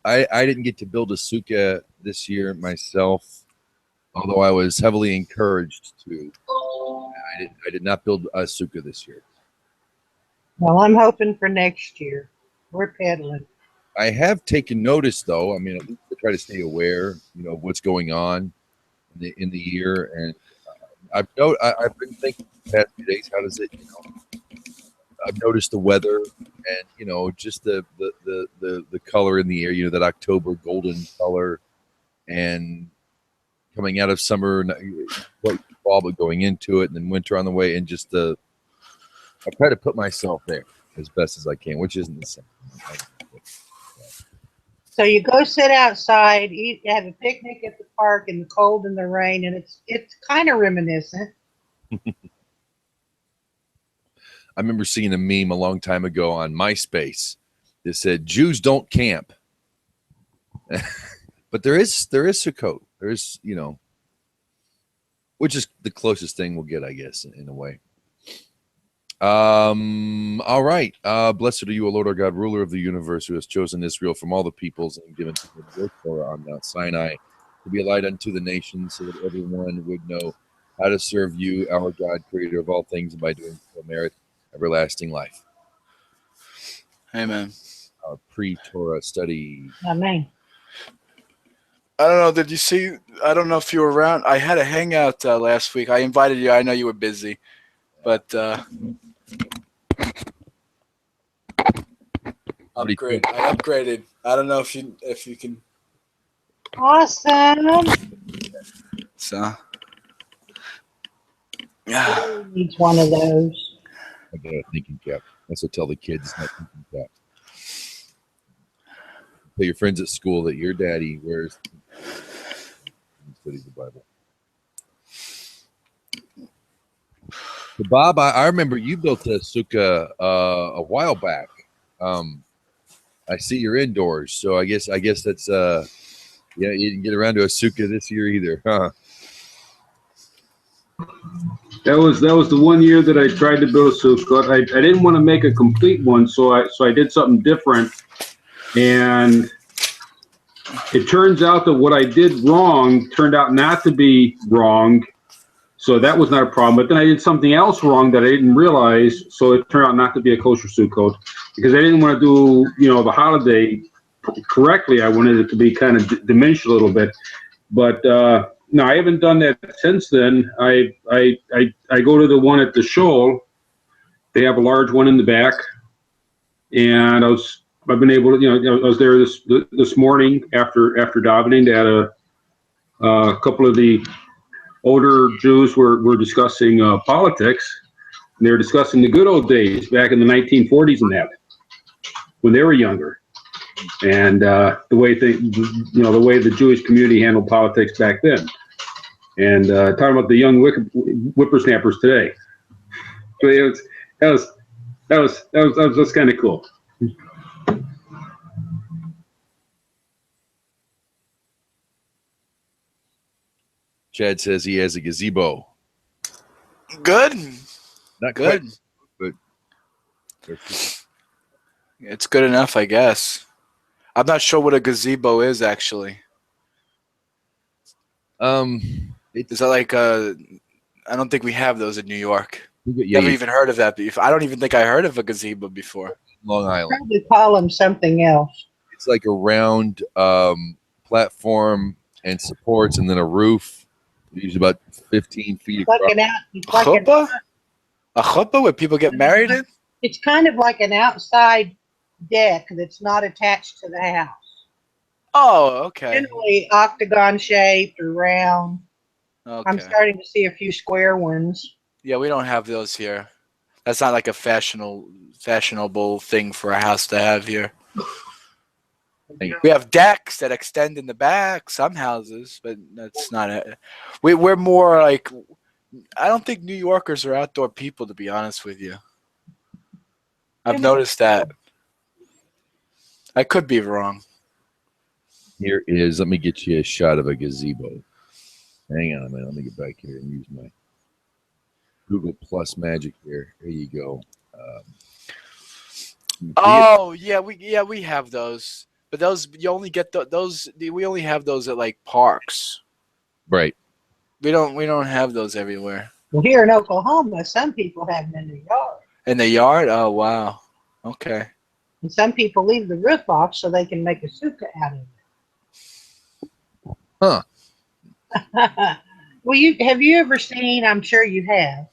I didn't get to build a sukkah this year myself, although I was heavily encouraged to. I did not build a sukkah this year. Well, I'm hoping for next year. We're pedaling. I have taken notice, though. I mean, at least I try to stay aware, of what's going on in the year. And I've been thinking the past few days, how does it, I've noticed the weather and just the color in the air, that October golden color, and coming out of summer, what fall, but going into it, and then winter on the way, and just I try to put myself there as best as I can, which isn't the same. So you go sit outside, eat, have a picnic at the park in the cold and the rain, and it's kind of reminiscent. I remember seeing a meme a long time ago on MySpace that said Jews don't camp. But there is Sukkot. There's, which is the closest thing we'll get, I guess, in a way. All right. Blessed are you, O Lord our God, ruler of the universe, who has chosen Israel from all the peoples and given to them your Torah on Mount Sinai to be a light unto the nations, so that everyone would know how to serve you, our God, creator of all things, and by doing so merit everlasting life. Amen. Our pre-Torah study. Amen. I don't know. Did you see? I don't know if you were around. I had a hangout last week. I invited you. I know you were busy, but upgrade. I upgraded. I don't know if you can. Awesome. So yeah, Needs one of those. I got a thinking cap. That's what I tell the kids. Not thinking cap. Tell your friends at school that your daddy wears and studies the Bible. So Bob, I remember you built a sukkah a while back. I see you're indoors, so I guess that's you didn't get around to a sukkah this year either, huh? That was the one year that I tried to build a sukkah. I didn't want to make a complete one, so I did something different. And it turns out that what I did wrong turned out not to be wrong. So that was not a problem. But then I did something else wrong that I didn't realize. So it turned out not to be a kosher sukkot, because I didn't want to do, the holiday correctly. I wanted it to be kind of diminished a little bit. But no, I haven't done that since then. I go to the one at the shoal. They have a large one in the back. And I've been able to, I was there this morning after davening. They had a couple of the older Jews were discussing politics, and they were discussing the good old days back in the 1940s and that, when they were younger, and the way the Jewish community handled politics back then, and talking about the young whippersnappers today. So that was kind of cool. Chad says he has a gazebo. good. Not Good. Quite, but It's good enough, I guess. I'm not sure what a gazebo is actually. Is that like a? I don't think we have those in New York. Never even heard of that before. I don't even think I heard of a gazebo before. Long Island. Probably call them something else. It's like a round platform and supports, and then a roof. Usually about 15 feet across. Chuppah? A chuppah where people get married in? It's kind of like an outside deck that's not attached to the house. Oh, okay. Generally octagon shaped or round. Okay. I'm starting to see a few square ones. Yeah, we don't have those here. That's not like a fashionable thing for a house to have here. We have decks that extend in the back, some houses, but that's not it. We're more like, I don't think New Yorkers are outdoor people, to be honest with you. I've noticed that. I could be wrong. Here is, let me get you a shot of a gazebo. Hang on a minute, let me get back here and use my Google Plus magic here. Here you go. Oh, yeah, we have those. But those you only get those. We only have those at like parks. Right. We don't have those everywhere. Well, here in Oklahoma, some people have them in their yard. In the yard? Oh wow. Okay. And some people leave the roof off so they can make a sukkah out of Huh. it. Well, have you ever seen, I'm sure you have,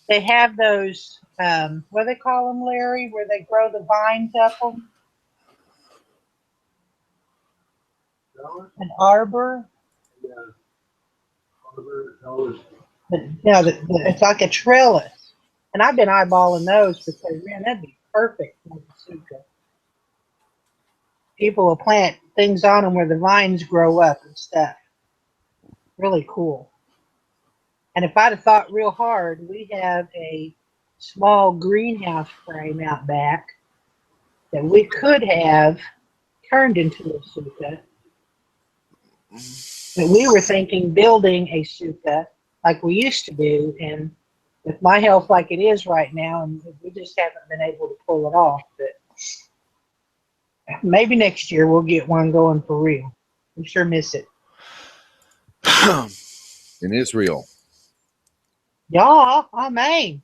they have those, what do they call them, Larry, where they grow the vines up them? An arbor? But, no, it's like a trellis. And I've been eyeballing those because, man, that'd be perfect for the sukkah. People will plant things on them where the vines grow up and stuff. Really cool. And if I'd have thought real hard, we have a small greenhouse frame out back that we could have turned into a sukkah. But we were thinking building a sukkah like we used to do, and with my health like it is right now, and we just haven't been able to pull it off. But maybe next year we'll get one going for real. We sure miss it. In Israel. Yeah, amen.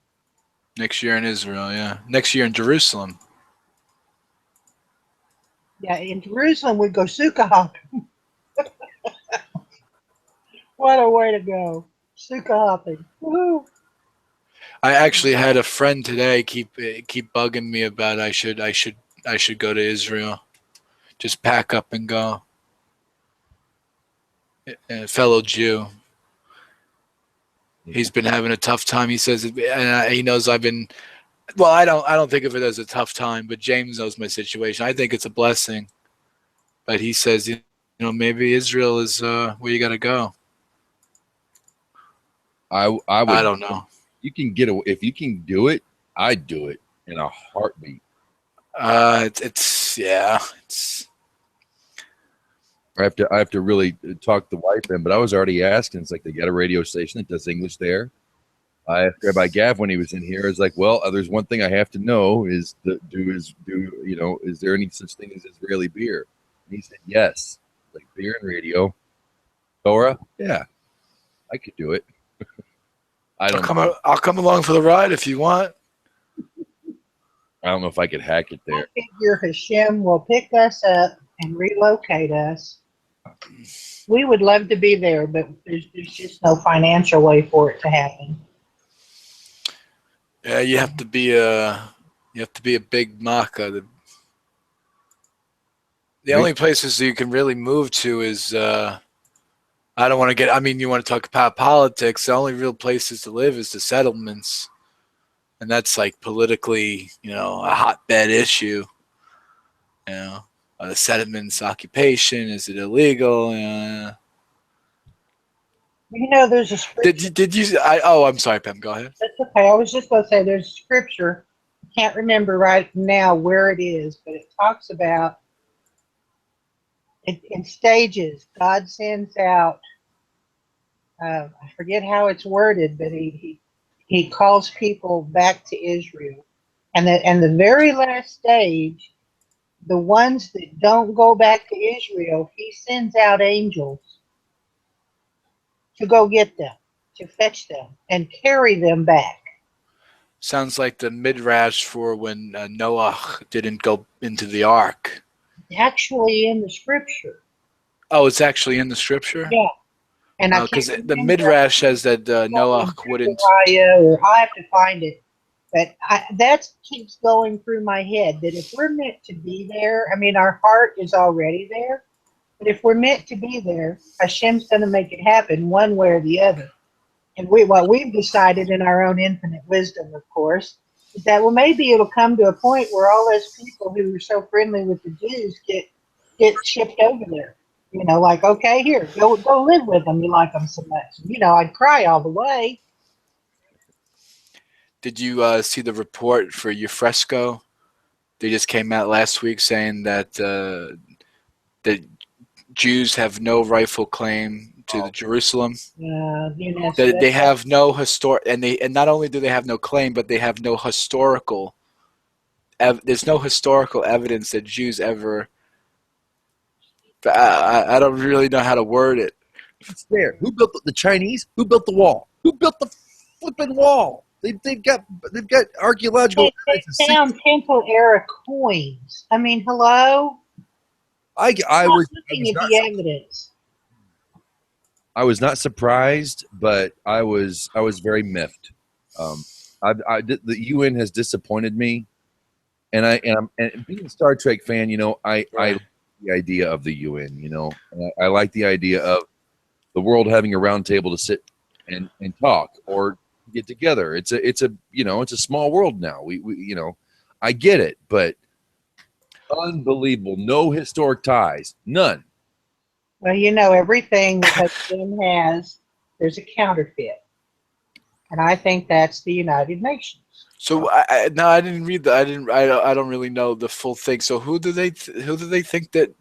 Next year in Israel, yeah. Next year in Jerusalem. Yeah, in Jerusalem we'd go sukkah hopping. What a way to go. Sukkah hopping. Woohoo. I actually had a friend today keep bugging me about I should go to Israel. Just pack up and go. A fellow Jew. He's been having a tough time. He says, and he knows I've been. Well, I don't think of it as a tough time, but James knows my situation. I think it's a blessing. But he says, maybe Israel is where you got to go. I would. I don't know. You can get away if you can do it. I'd do it in a heartbeat. It's. I have to really talk the wife in, but I was already asking. It's like they got a radio station that does English there. I asked Rabbi Gav when he was in here. I was like, well, there's one thing I have to know is is there any such thing as Israeli beer? And he said yes, like beer and radio, Torah. Yeah, I could do it. I'll come along for the ride if you want. I don't know if I could hack it there. I figure Hashem will pick us up and relocate us. We would love to be there, but there's just no financial way for it to happen. Yeah, you have to be a big makkah. The only places you can really move to is I don't want to get. I mean, you want to talk about politics. The only real places to live is the settlements, and that's like politically, a hotbed issue. The settlements, occupation, is it illegal? There's a scripture. Did you? I'm sorry, Pam. Go ahead. That's okay. I was just going to say there's a scripture. I can't remember right now where it is, but it talks about in stages. God sends out. I forget how it's worded, but he calls people back to Israel, and the very last stage, the ones that don't go back to Israel, he sends out angels to go get them, to fetch them, and carry them back. Sounds like the midrash for when Noah didn't go into the ark. Actually, in the scripture. Oh, it's actually in the scripture? Yeah. And because the midrash says that Noah wouldn't. Or I have to find it, but that keeps going through my head. That if we're meant to be there, I mean, our heart is already there. But if we're meant to be there, Hashem's going to make it happen one way or the other. And what we've decided in our own infinite wisdom, of course, is that maybe it'll come to a point where all those people who were so friendly with the Jews get shipped over there. Like, okay, here, go live with them. You like them so much. I'd cry all the way. Did you see the report for Ufresco? They just came out last week saying that the Jews have no rightful claim to Jerusalem. They have no and not only do they have no claim, but they have no historical. There's no historical evidence that Jews ever I don't really know how to word it. It's there. Who built the Chinese? Who built the wall? Who built the flipping wall? They've got archaeological They evidence. found temple era coins. I mean, hello. I I'm was looking at not the evidence. I was not surprised, but I was very miffed. The UN has disappointed me, and being a Star Trek fan, you know, I like the idea of the UN. You know, and I like the idea of the world having a round table to sit and talk or get together. It's a you know, it's a small world now. We you know, I get it, but unbelievable. No historic ties, none. Well, you know, everything that Hashem has, there's a counterfeit. And I think that's the United Nations. So I didn't read the I don't really know the full thing. So who do they think that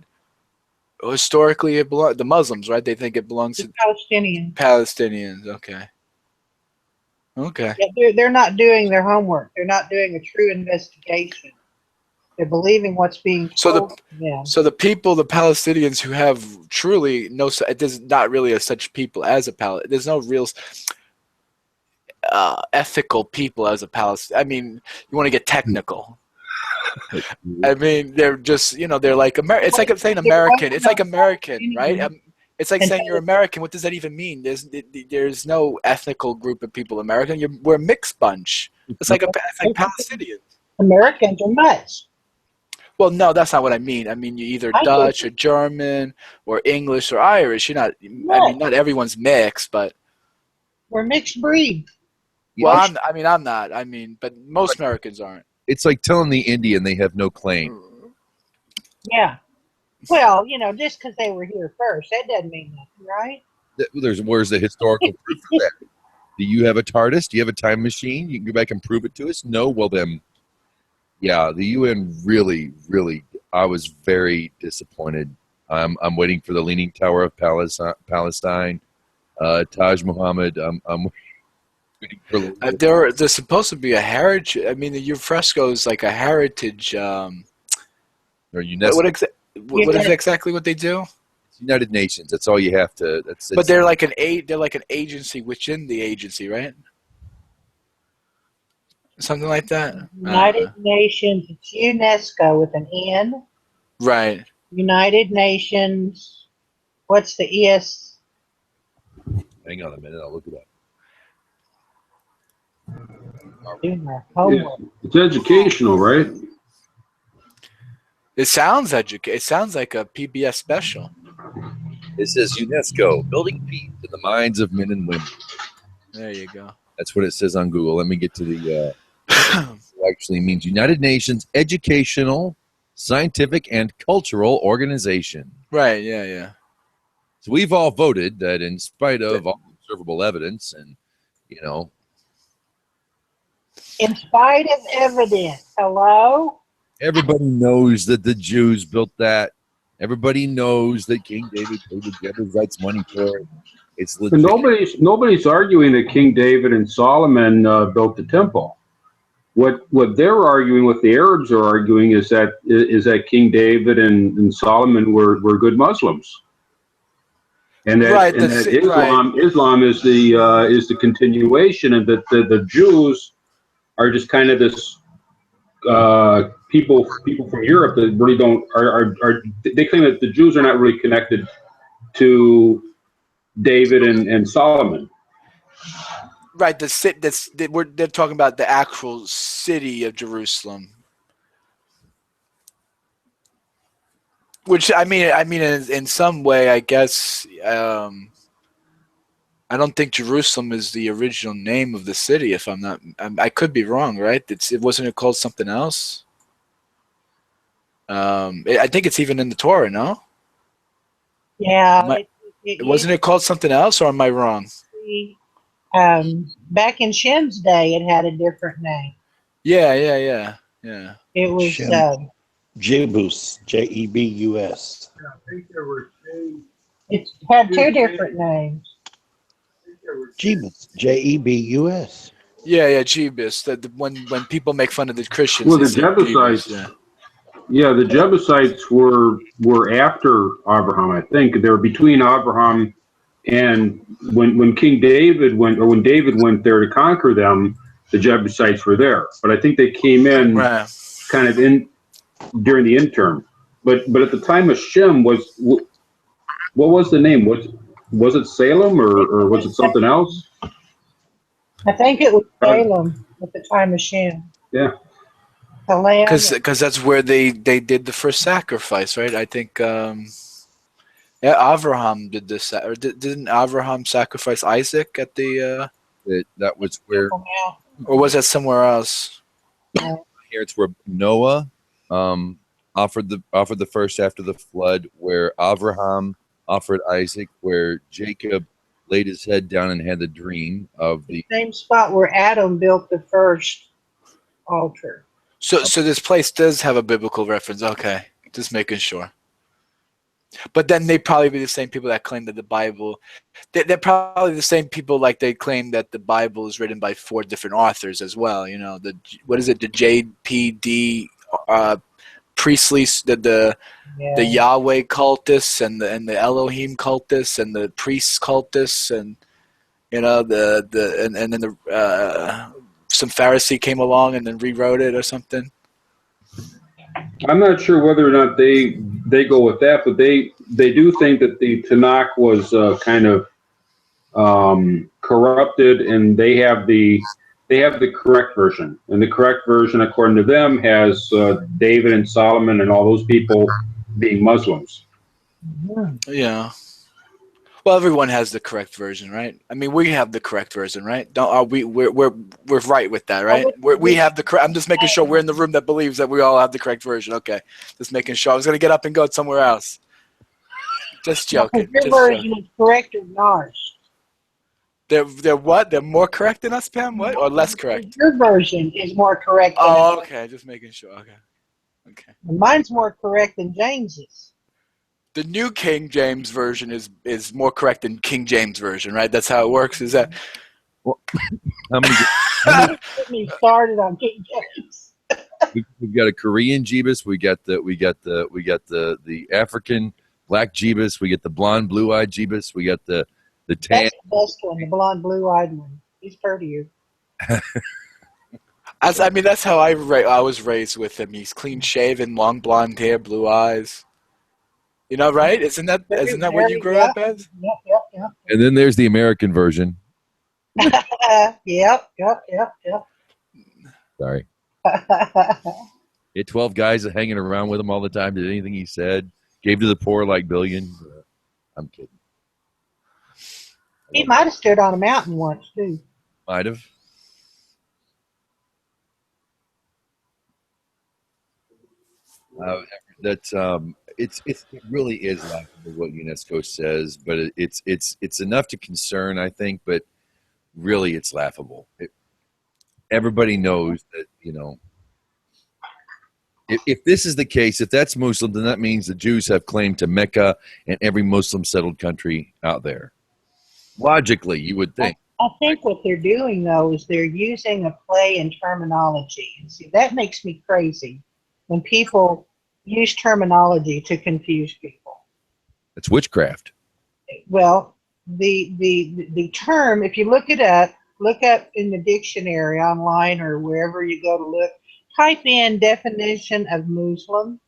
historically it belongs? The Muslims, right? They think it belongs The to Palestinians. Palestinians. Okay. Yeah, they're not doing their homework. They're not doing a true investigation. They're believing what's being told to them. So the people, the Palestinians who have truly no, there's not really a such people as a Palestinian. There's no real ethical people as a Palestinian. I mean, you want to get technical. I mean, they're just, you know, they're like it's like saying American. It's like American, right? It's like saying you're American. What does that even mean? There's no ethical group of people American. We're a mixed bunch. It's like Palestinians. Americans are much. Well, no, that's not what I mean. I mean, you're either Dutch or German or English or Irish. You're not. I mean, not everyone's mixed, but we're mixed breed. Well, I'm not. I mean, but most Americans aren't. It's like telling the Indian they have no claim. Yeah. Well, you know, just because they were here first, that doesn't mean nothing, right? Where's the historical proof of that? Do you have a TARDIS? Do you have a time machine? You can go back and prove it to us? No? Well, then, yeah, the UN really, I was very disappointed. I'm waiting for the Leaning Tower of Palestine, Taj Muhammad. I'm waiting for there's supposed to be a heritage. I mean, the fresco is like a heritage. Or UNESCO. What is exactly what they do? It's United Nations. That's all you have to. But they're like an agency within the agency, right? Something like that. United Nations. It's UNESCO with an N. Right. United Nations. What's the ES? Hang on a minute. I'll look it up. Doing my homework. It's educational, right? It sounds It sounds like a PBS special. It says UNESCO, building peace in the minds of men and women. There you go. That's what it says on Google. Let me get to the. It actually means United Nations Educational, Scientific, and Cultural Organization. Right. Yeah. So we've all voted that, in spite of all observable evidence, and you know, in spite of evidence. Hello. Everybody knows that the Jews built that. Everybody knows that King David paid the Jebusites money for it. It's legit. Nobody's arguing that King David and Solomon built the temple. What they're arguing, what the Arabs are arguing, is that King David and Solomon were good Muslims, and that, Islam is the continuation, and that the Jews are just kind of this. People from Europe that really they claim that the Jews are not really connected to David and Solomon. Right. They're talking about the actual city of Jerusalem, which I mean, in some way, I guess. I don't think Jerusalem is the original name of the city. If I'm not, I could be wrong, right? It wasn't called something else. I think it's even in the Torah, no? Yeah. Wasn't it called something else, or am I wrong? Back in Shem's day, it had a different name. Yeah. It was Jebus, Jebus. It had two different names. Jebus, Jebus. Yeah, Jebus. When people make fun of the Christians, Well, the Jebusites. Yeah, the Jebusites were after Abraham, I think. They were between Abraham and when King David went, or when David went there to conquer them, the Jebusites were there. But I think they came in Right. kind of in during the interim. But at the time of Shem, what was the name? Was it Salem or was it something else? I think it was Salem at the time of Shem. Yeah. The land. Because that's where they did the first sacrifice, right? I think yeah, Abraham did this, or didn't Abraham sacrifice Isaac at the That was where or was that somewhere else? here it's where Noah offered the first after the flood, where Abraham offered Isaac, where Jacob laid his head down and had the dream of the Same spot where Adam built the first altar. So this place does have a biblical reference. Okay, just making sure. But then they probably be the same people that claim that the Bible. They're probably the same people like they claim that the Bible is written by 4 different authors as well. You know, what is it? The JPD Priestley, the Yahweh cultists and the Elohim cultists and the priests cultists, and you know and then the some Pharisee came along and then rewrote it or something. I'm not sure whether or not they go with that, but they do think that the Tanakh was kind of corrupted, and they have the correct version. And the correct version, according to them, has David and Solomon and all those people being Muslims. Yeah. Well, everyone has the correct version, right? I mean, we have the correct version, right? We're right with that, right? We have the correct. I'm just making sure we're in the room that believes that we all have the correct version. Okay, just making sure. I was gonna get up and go somewhere else. Just joking. Your version is correcter than ours. They're what? They're more correct than us, Pam? What? Or less correct? Your version is more correct than Oh, okay. Just making sure. Okay. Mine's more correct than James's. The New King James Version is more correct than King James Version, right? That's how it works. Is that? Well, how many? Get me started on King James. We've got a Korean Jeebus. We got the African black Jeebus. We get the blonde blue-eyed Jeebus. We got the tan. That's the best one, the blonde blue-eyed one. He's prettier. I mean, that's how I was raised with him. He's clean shaven, long blonde hair, blue eyes. You know, right? Isn't that what you grew up as? Yep. And then there's the American version. Yep. Sorry. He had 12 guys hanging around with him all the time. Did anything he said. Gave to the poor like billion. I'm kidding. He might have stood on a mountain once, too. Might have. It really is laughable what UNESCO says, but it's enough to concern, I think. But really, it's laughable. Everybody knows that, you know. If this is the case, if that's Muslim, then that means the Jews have claim to Mecca and every Muslim settled country out there. Logically, you would think. I think what they're doing, though, is they're using a play in terminology. And see, that makes me crazy when people use terminology to confuse people. It's witchcraft. Well, the term, if you look up in the dictionary online or wherever you go to look, type in definition of Muslim,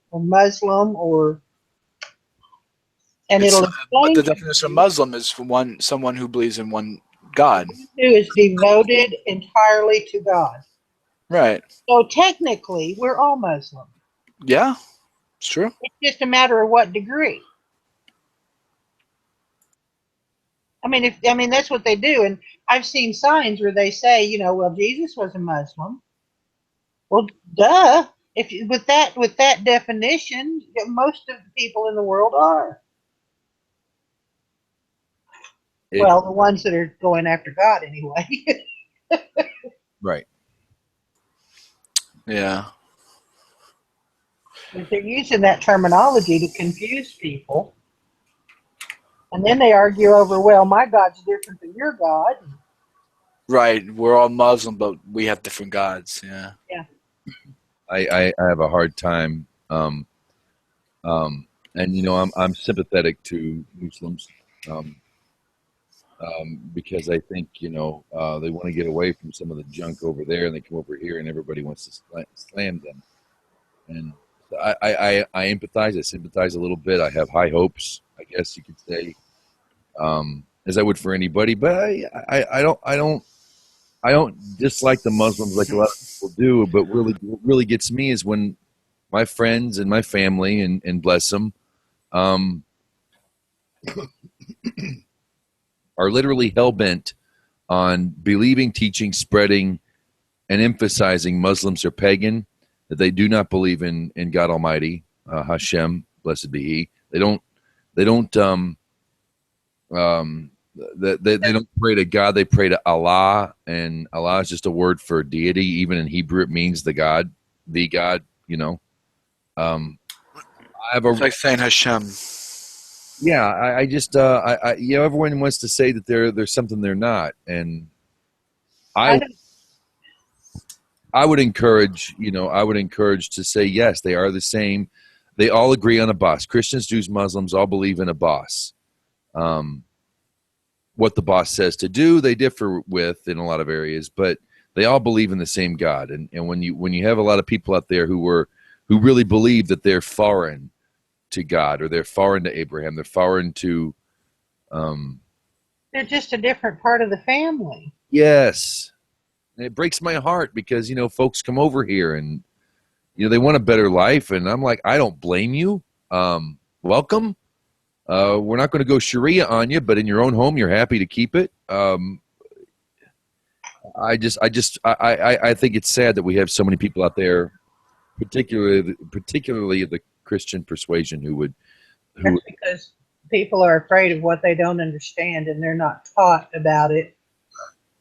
and it'll explain. The definition of Muslim is someone who believes in one God. Who is devoted entirely to God. Right. So technically, we're all Muslim. Yeah, it's true. It's just a matter of what degree. I mean, that's what they do. And I've seen signs where they say, you know, well, Jesus was a Muslim. Well, duh. With that definition, most of the people in the world are. Well, the ones that are going after God, anyway. Right. Yeah. But they're using that terminology to confuse people. And then they argue over, well, my God's different than your God. Right. We're all Muslim, but we have different gods. Yeah. Yeah. I have a hard time Um, and I'm sympathetic to Muslims, um, because I think they want to get away from some of the junk over there, and they come over here, and everybody wants to slam them. And I empathize. I sympathize a little bit. I have high hopes, I guess you could say, as I would for anybody. But I don't dislike the Muslims like a lot of people do. But what really gets me is when my friends and my family, and bless them, are literally hell bent on believing, teaching, spreading, and emphasizing Muslims are pagan, that they do not believe in God Almighty, Hashem, blessed be He. They don't they don't pray to God. They pray to Allah, and Allah is just a word for deity. Even in Hebrew, it means the God. I have It's like saying Hashem. Yeah, I just everyone wants to say that there's something they're not, and I would encourage to say yes, they are the same. They all agree on a boss. Christians, Jews, Muslims all believe in a boss. What the boss says to do, they differ with in a lot of areas, but they all believe in the same God. And when you have a lot of people out there who really believe that they're foreign to God, or they're foreign to Abraham, they're foreign to they're just a different part of the family. Yes. And it breaks my heart because folks come over here and they want a better life, and I'm like, I don't blame you. Welcome. We're not going to go Sharia on you, but in your own home you're happy to keep it. I think it's sad that we have so many people out there, particularly the Christian persuasion, That's because people are afraid of what they don't understand, and they're not taught about it.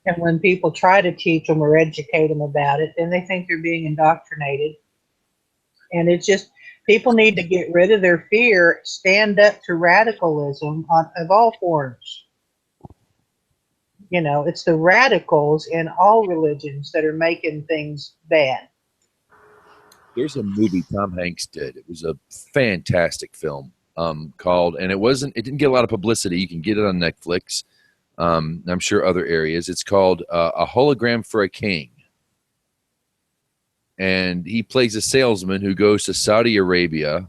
And when people try to teach them or educate them about it, then they think they're being indoctrinated. And it's just, people need to get rid of their fear, stand up to radicalism of all forms. It's the radicals in all religions that are making things bad. There's a movie Tom Hanks did. It was a fantastic film called, and it didn't get a lot of publicity. You can get it on Netflix. I'm sure other areas. It's called A Hologram for a King. And he plays a salesman who goes to Saudi Arabia,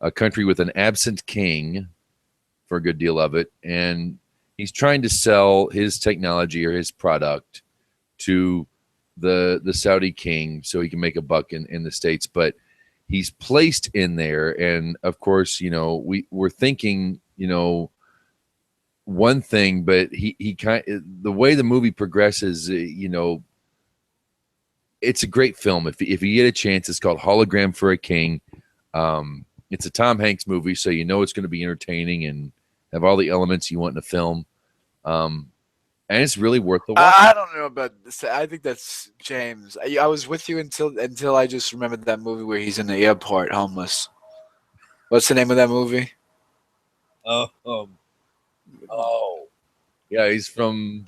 a country with an absent king, for a good deal of it. And he's trying to sell his technology or his product to the Saudi king so he can make a buck in the States. But he's placed in there. And of course, we're thinking, one thing, but the way the movie progresses, it's a great film. If you get a chance, it's called Hologram for a King. It's a Tom Hanks movie, so it's going to be entertaining and have all the elements you want in a film. And it's really worth the watch. I don't know about this. I think that's James. I was with you until I just remembered that movie where he's in the airport homeless. What's the name of that movie? Yeah, he's from.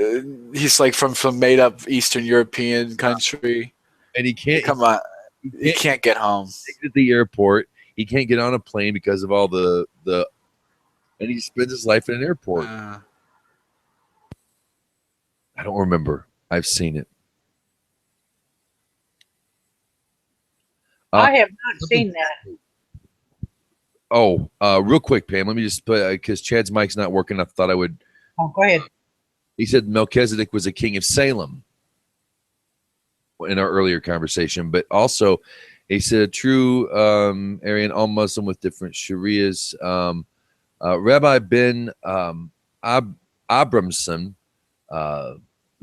He's like from some made up Eastern European country, and he can't come on. He can't get home. At the airport, he can't get on a plane because of all the, and he spends his life in an airport. I don't remember. I've seen it. I have not seen that. Oh, real quick, Pam. Let me just put, because Chad's mic's not working. I thought I would. Oh, go ahead. He said Melchizedek was a king of Salem in our earlier conversation, but also he said a true Aryan, all Muslim with different Sharias. Rabbi Ben Abramson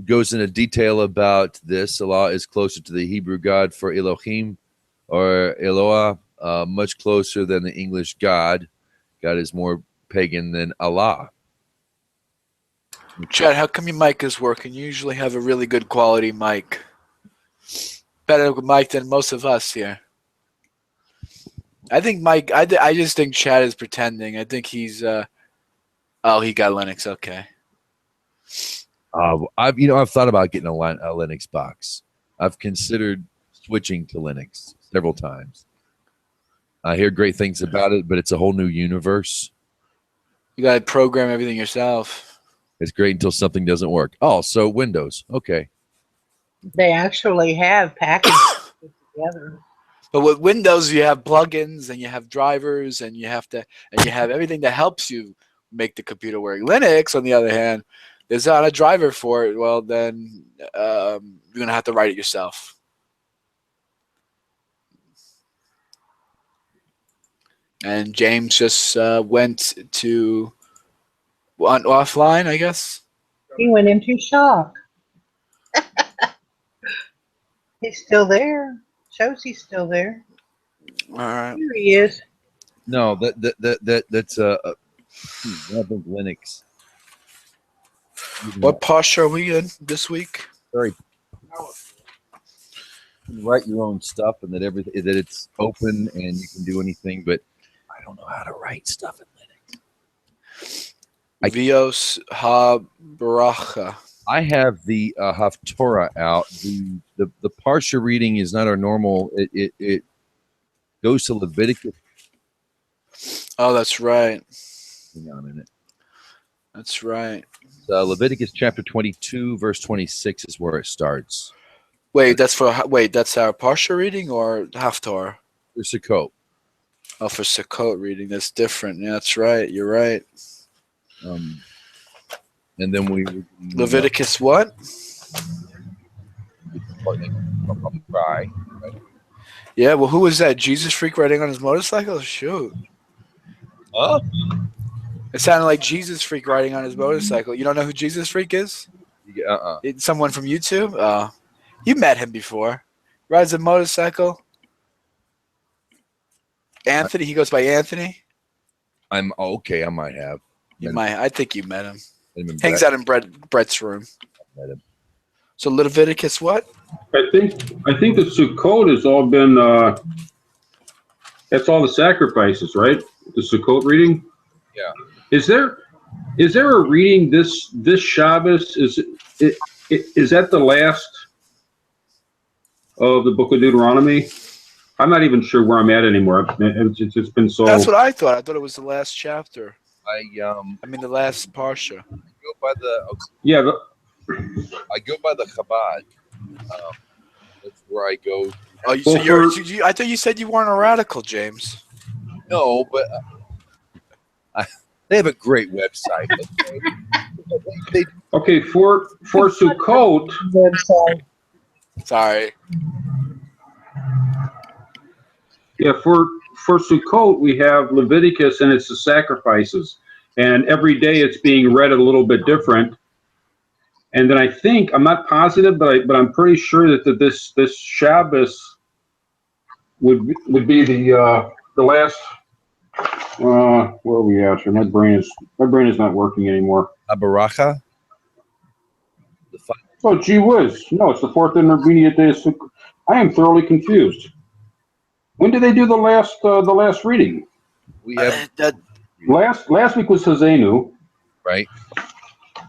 goes into detail about this. Allah is closer to the Hebrew God for Elohim or Eloah, much closer than the English God. God is more pagan than Allah. Chad, how come your mic is working? You usually have a really good quality mic. Better mic than most of us here. I think Mike. I just think Chad is pretending. I think he's. Oh, he got Linux. Okay. I've thought about getting a Linux box. I've considered switching to Linux several times. I hear great things about it, but it's a whole new universe. You got to program everything yourself. It's great until something doesn't work. Oh, so Windows. Okay. They actually have packages put together. But with Windows, you have plugins and you have drivers and you have everything that helps you make the computer work. Linux, on the other hand, there's not a driver for it. Well, then you're gonna have to write it yourself. And James just went to offline, I guess. He went into shock. He's still there. Shows he's still there. All right. Here he is. No, that's I think Linux. What posture are we in this week? Very you write your own stuff and that it's open and you can do anything, but I don't know how to write stuff in Linux. Vios ha-baracha. I have the Haftorah out. The Parsha reading is not our normal. It goes to Leviticus. Oh, that's right. Hang on a minute. That's right. Leviticus chapter 22, verse 26 is where it starts. Wait, that's our Parsha reading or Haftorah? For Sukkot. Oh, for Sukkot reading, that's different. Yeah, that's right. You're right. And then we Leviticus what? Cry. Yeah, well, who was that? Jesus Freak riding on his motorcycle? Shoot. Huh? It sounded like Jesus Freak riding on his motorcycle. You don't know who Jesus Freak is? It's someone from YouTube? You met him before. Rides a motorcycle. Anthony, he goes by Anthony. I'm okay. I might have. You might. I think you met him. Hangs out in Brett's room. So Leviticus what? I think the Sukkot has all been, that's all the sacrifices, right? The Sukkot reading? Yeah. Is there a reading this Shabbos? Is that the last of the book of Deuteronomy? I'm not even sure where I'm at anymore. It's been so. That's what I thought. I thought it was the last chapter. I mean the last parsha. go by the Yeah. I go by the Chabad. That's where I go. Oh, Well, I thought you said you weren't a radical, James. No, but they have a great website. Okay, for Sukkot, Website. Sorry. yeah, for Sukkot we have Leviticus and it's the sacrifices, and every day it's being read a little bit different. And then I think, I'm not positive, but I'm pretty sure that this Shabbos would be the last. Where are we at here? My brain is not working anymore. Abaracha. Oh, gee whiz! No, it's the fourth intermediate day of Sukkot. I am thoroughly confused. When did they do the last reading? We have Last week was Hazenu. right.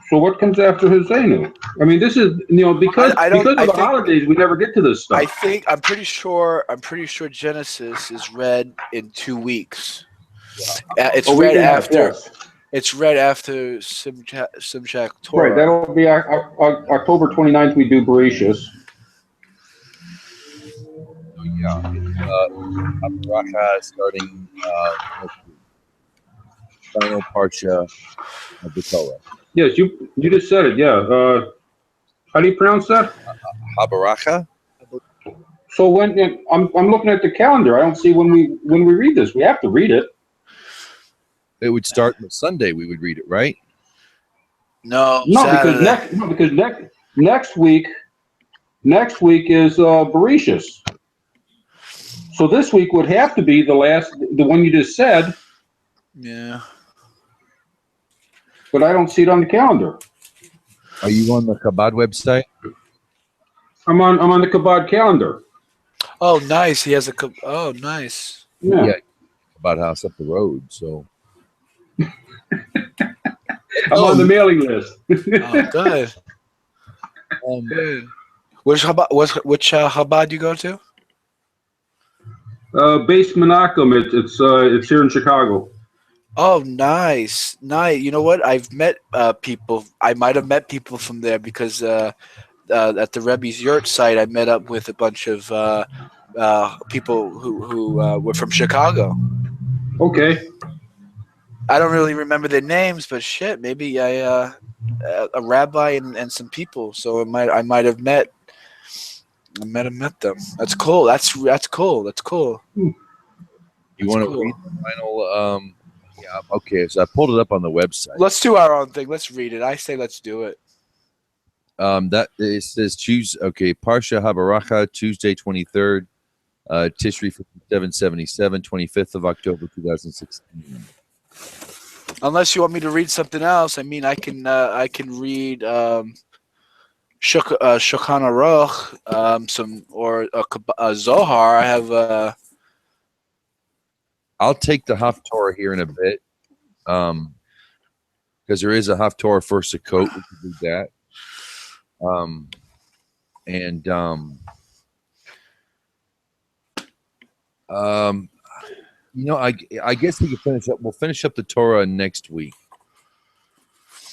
So what comes after Hazenu? I mean, this is because of the holidays, we never get to this stuff. I'm pretty sure Genesis is read in 2 weeks. It's read after Simchak Torah. Right, that'll be October 29th. We do Bereshis. So yeah, Abaracha starting final parsha of the Torah. Yes, you just said it. Yeah. How do you pronounce that? Abaracha. So when I'm looking at the calendar, I don't see when we read this. We have to read it. It would start on Sunday. We would read it, right? No, because next week is Bereshis. So this week would have to be the one you just said. Yeah. But I don't see it on the calendar. Are you on the Chabad website? I'm on the Chabad calendar. Oh, nice. He has oh, nice. Yeah. Chabad house up the road. So I'm on the mailing list. Oh, good. Good. Which Chabad you go to? Base Menachem. It's here in Chicago. Oh, nice, nice. You know what? I've met people. I might have met people from there because at the Rebbe's yurt site, I met up with a bunch of people who were from Chicago. Okay. I don't really remember their names, but shit, maybe a rabbi and some people. So I might have met them. That's cool. That's cool. That's cool. You That's want to cool. read the final? Yeah. Okay. So I pulled it up on the website. Let's do our own thing. Let's read it. I say let's do it. That it says choose. Okay. Parsha Habaracha, Tuesday 23rd, Tishri 5777, 25th of October 2016. Unless you want me to read something else, I mean, I can read Shulchan Aruch, some or a Zohar. I have I'll take the Haftorah here in a bit, because there is a Haftorah for Sukkot. We can do that. I guess we can finish up. We'll finish up the Torah next week.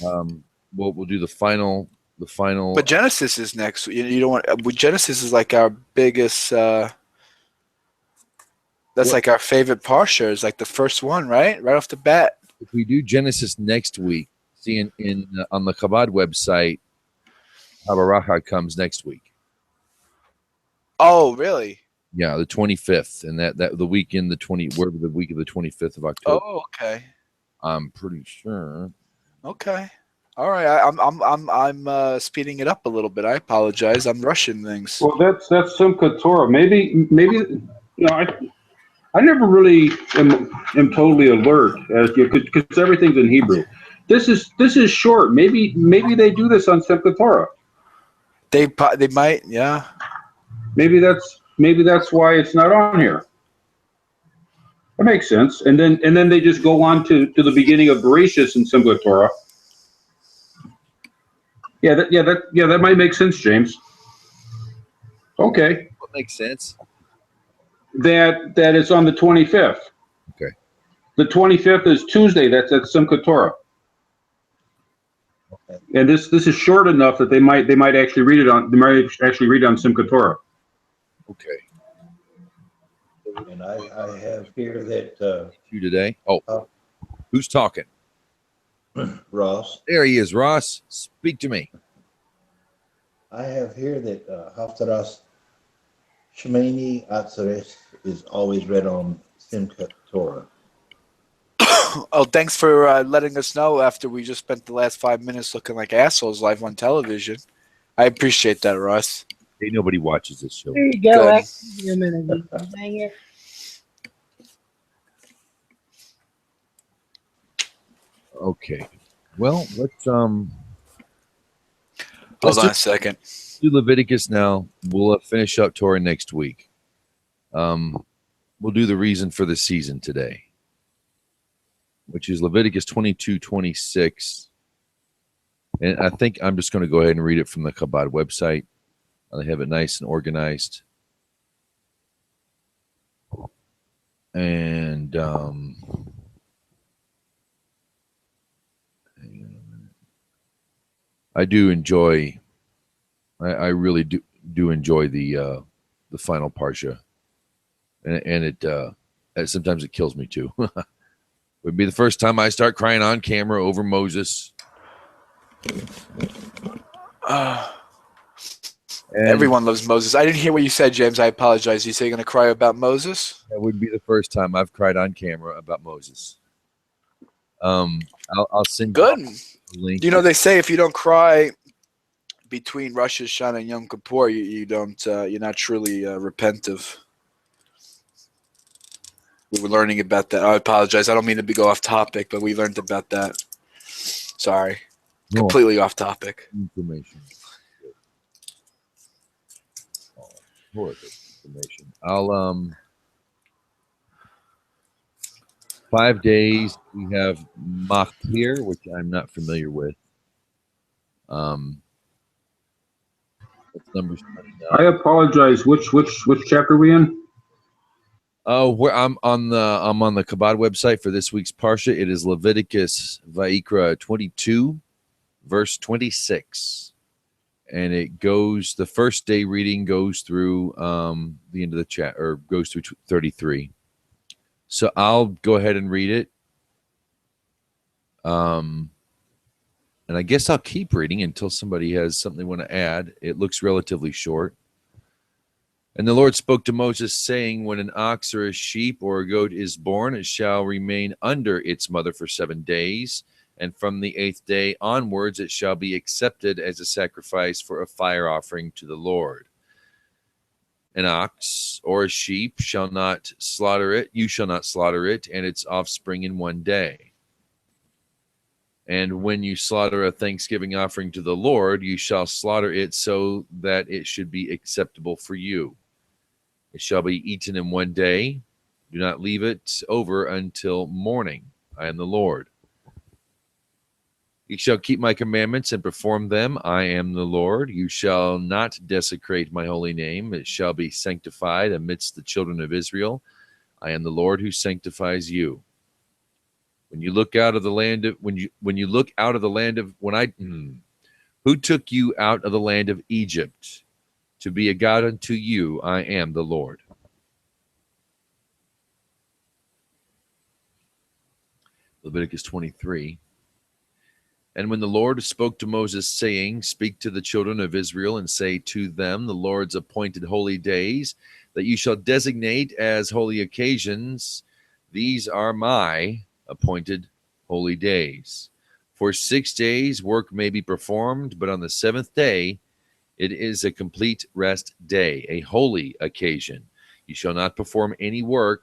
We'll do the final. But Genesis is next. You don't want Genesis is like our biggest. That's like our favorite parsha. It's like the first one, right off the bat. If we do Genesis next week, see in on the Chabad website, Habaracha comes next week. Oh, really? Yeah, the 25th, and that the weekend, wherever the week of the 25th of October. Oh, okay. I'm pretty sure. Okay. All right. I'm speeding it up a little bit. I apologize. I'm rushing things. Well, that's Simchat Torah. Maybe I never really am totally alert as because everything's in Hebrew. This is short. Maybe they do this on Simchat Torah. They might, yeah. Maybe that's why it's not on here. That makes sense. And then they just go on to the beginning of Bereshis in Simchat Torah. That might make sense, James. Okay. What makes sense? That it's on the 25th. Okay. The 25th is Tuesday. That's at Simchat Torah. Okay. And this is short enough that they might actually read it on Simchat Torah. Okay. And I have here that You today? Oh, who's talking? Ross. There he is, Ross. Speak to me. I have here that Haftarah Shemini Atzeres is always read on Simchat Torah. Oh, thanks for letting us know after we just spent the last 5 minutes looking like assholes live on television. I appreciate that, Russ. Hey, nobody watches this show. There you go. Good. Actually, a minute. Dang it. Okay. Well, let's Hold let's on a second. do Leviticus now. We'll finish up Torah next week. We'll do the reason for the season today, which is Leviticus 22:26. And I think I'm just going to go ahead and read it from the Chabad website. They have it nice and organized. And hang on a minute. I do enjoy. I really do enjoy the final parsha, and it sometimes it kills me too. Would be the first time I start crying on camera over Moses. And Everyone loves Moses. I didn't hear what you said, James. I apologize. You say you're going to cry about Moses? that would be the first time I've cried on camera about Moses. I'll send Good. you a link. You know, they say if you don't cry between Rosh Hashanah and Yom Kippur, you're not truly repentive. We were learning about that. I apologize. I don't mean to go off topic, but we learned about that. Sorry. No, Completely off topic. information. Horrible information. I'll 5 days we have Machir, which I'm not familiar with. That's Numbers 29. I apologize. Which chapter are we in? Oh, where I'm on the Kabod website for this week's Parsha. It is Leviticus Vayikra 22, verse 26. And it goes, the first day reading goes through the end of the chat, or goes through 33. So I'll go ahead and read it. And I guess I'll keep reading until somebody has something they want to add. It looks relatively short. And the Lord spoke to Moses, saying, when an ox or a sheep or a goat is born, it shall remain under its mother for 7 days. And from the 8th day onwards, it shall be accepted as a sacrifice for a fire offering to the Lord. An ox or a sheep shall not slaughter it. You shall not slaughter it and its offspring in 1 day. And when you slaughter a thanksgiving offering to the Lord, you shall slaughter it so that it should be acceptable for you. It shall be eaten in 1 day. Do not leave it over until morning. I am the Lord. You shall keep my commandments and perform them. I am the Lord. You shall not desecrate my holy name. It shall be sanctified amidst the children of Israel. I am the Lord who sanctifies you. When you look out of the land of who took you out of the land of Egypt to be a God unto you? I am the Lord. Leviticus 23. And when the Lord spoke to Moses, saying, speak to the children of Israel and say to them, the Lord's appointed holy days that you shall designate as holy occasions, these are my appointed holy days. For 6 days work may be performed, but on the 7th day it is a complete rest day, a holy occasion. You shall not perform any work.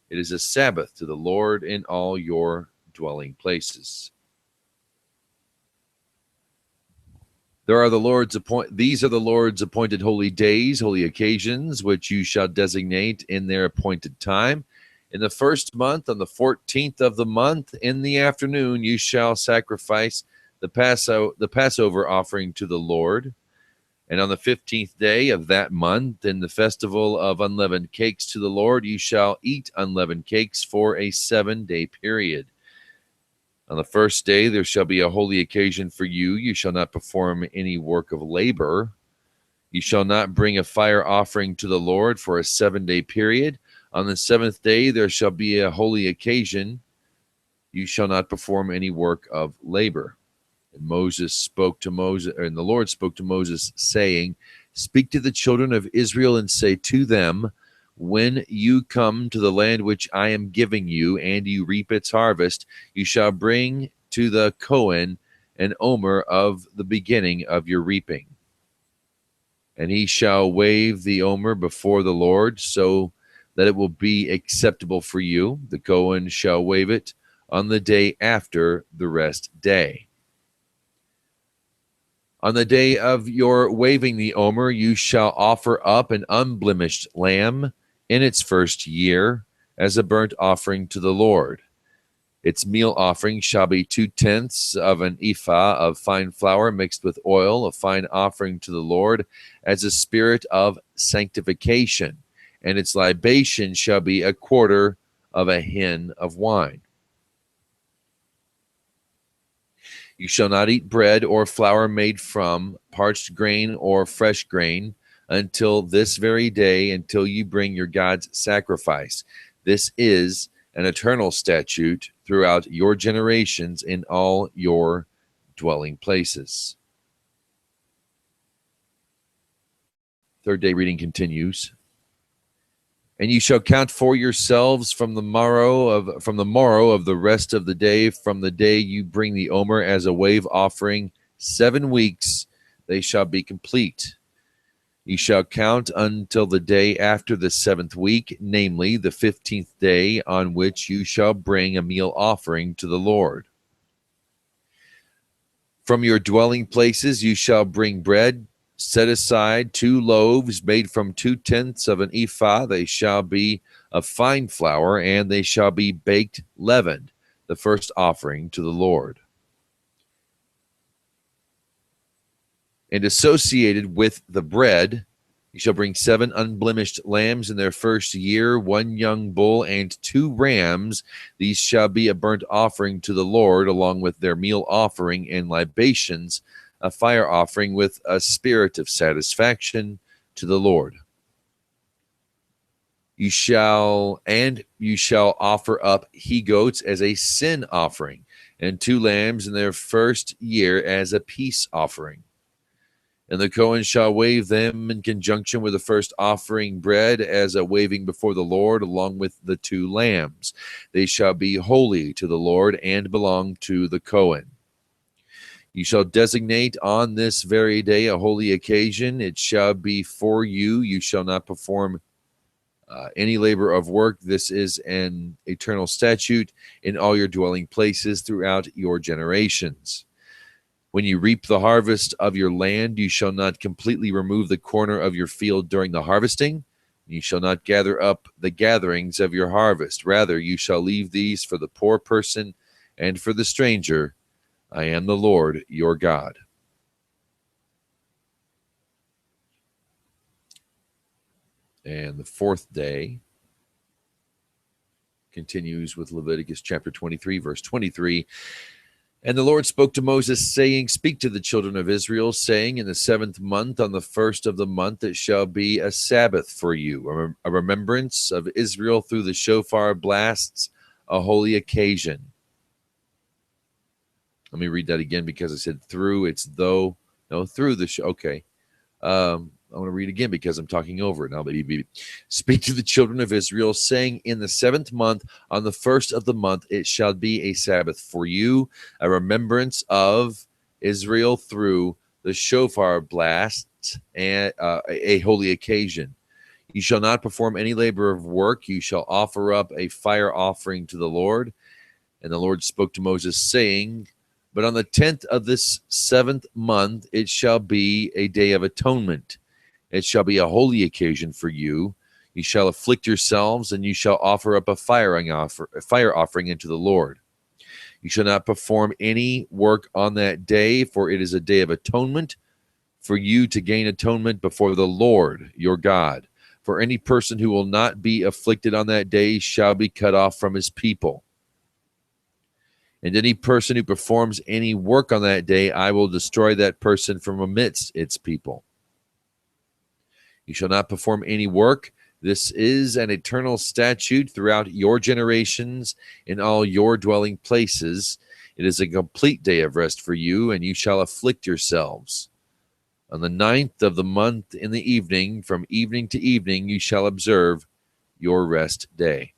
It is a Sabbath to the Lord in all your dwelling places. These are the Lord's appointed holy days, holy occasions, which you shall designate in their appointed time. In the 1st month, on the 14th of the month, in the afternoon, you shall sacrifice the Passover offering to the Lord. And on the 15th day of that month, in the festival of unleavened cakes to the Lord, you shall eat unleavened cakes for a 7-day period. On the 1st day there shall be a holy occasion for you. You shall not perform any work of labor. You shall not bring a fire offering to the Lord for a 7-day period. On the 7th day there shall be a holy occasion. You shall not perform any work of labor. And the Lord spoke to Moses, saying, speak to the children of Israel and say to them, when you come to the land which I am giving you, and you reap its harvest, you shall bring to the Cohen an omer of the beginning of your reaping. And he shall wave the omer before the Lord, so that it will be acceptable for you. The Cohen shall wave it on the day after the rest day. On the day of your waving the omer, you shall offer up an unblemished lamb in its 1st year as a burnt offering to the Lord. Its meal offering shall be 2/10 of an ephah of fine flour mixed with oil, a fine offering to the Lord as a spirit of sanctification. And its libation shall be 1/4 of a hin of wine. You shall not eat bread or flour made from parched grain or fresh grain until this very day, until you bring your God's sacrifice. This is an eternal statute throughout your generations in all your dwelling places. 3rd day reading continues. And you shall count for yourselves from the morrow of the rest of the day, from the day you bring the omer as a wave offering, 7 weeks they shall be complete. You shall count until the day after the 7th week, namely the 15th day, on which you shall bring a meal offering to the Lord. From your dwelling places you shall bring bread. Set aside 2 loaves made from 2/10 of an ephah. They shall be of fine flour, and they shall be baked leavened, the first offering to the Lord. And associated with the bread, You shall bring 7 unblemished lambs in their first year, 1 young bull, and 2 rams. These shall be a burnt offering to the Lord, along with their meal offering and libations, a fire offering with a spirit of satisfaction to the Lord. You shall offer up he-goats as a sin offering, and 2 lambs in their first year as a peace offering. And the Cohen shall wave them in conjunction with the first offering bread as a waving before the Lord, along with the 2 lambs. They shall be holy to the Lord and belong to the Cohen. You shall designate on this very day a holy occasion. It shall be for you. You shall not perform any labor of work. This is an eternal statute in all your dwelling places throughout your generations. When you reap the harvest of your land, you shall not completely remove the corner of your field during the harvesting. You shall not gather up the gatherings of your harvest. Rather, you shall leave these for the poor person and for the stranger. I am the Lord your God. And the 4th day continues with Leviticus chapter 23, verse 23. And the Lord spoke to Moses, saying, Speak to the children of Israel, saying, In the 7th month, on the 1st of the month, it shall be a Sabbath for you, a remembrance of Israel through the shofar blasts, a holy occasion. Let me read that again because I said through, it's though, no, through the, okay. I want to read again because I'm talking over it now. Speak to the children of Israel, saying, In the 7th month, on the 1st of the month, it shall be a Sabbath for you, a remembrance of Israel through the shofar blasts, and a holy occasion. You shall not perform any labor of work. You shall offer up a fire offering to the Lord. And the Lord spoke to Moses, saying, But on the 10th of this 7th month, it shall be a day of atonement. It shall be a holy occasion for you. You shall afflict yourselves, and you shall offer up a fire offering unto the Lord. You shall not perform any work on that day, for it is a day of atonement, for you to gain atonement before the Lord your God. For any person who will not be afflicted on that day shall be cut off from his people. And any person who performs any work on that day, I will destroy that person from amidst its people. You shall not perform any work. This is an eternal statute throughout your generations in all your dwelling places. It is a complete day of rest for you, and you shall afflict yourselves. On the 9th of the month in the evening, from evening to evening, you shall observe your rest day.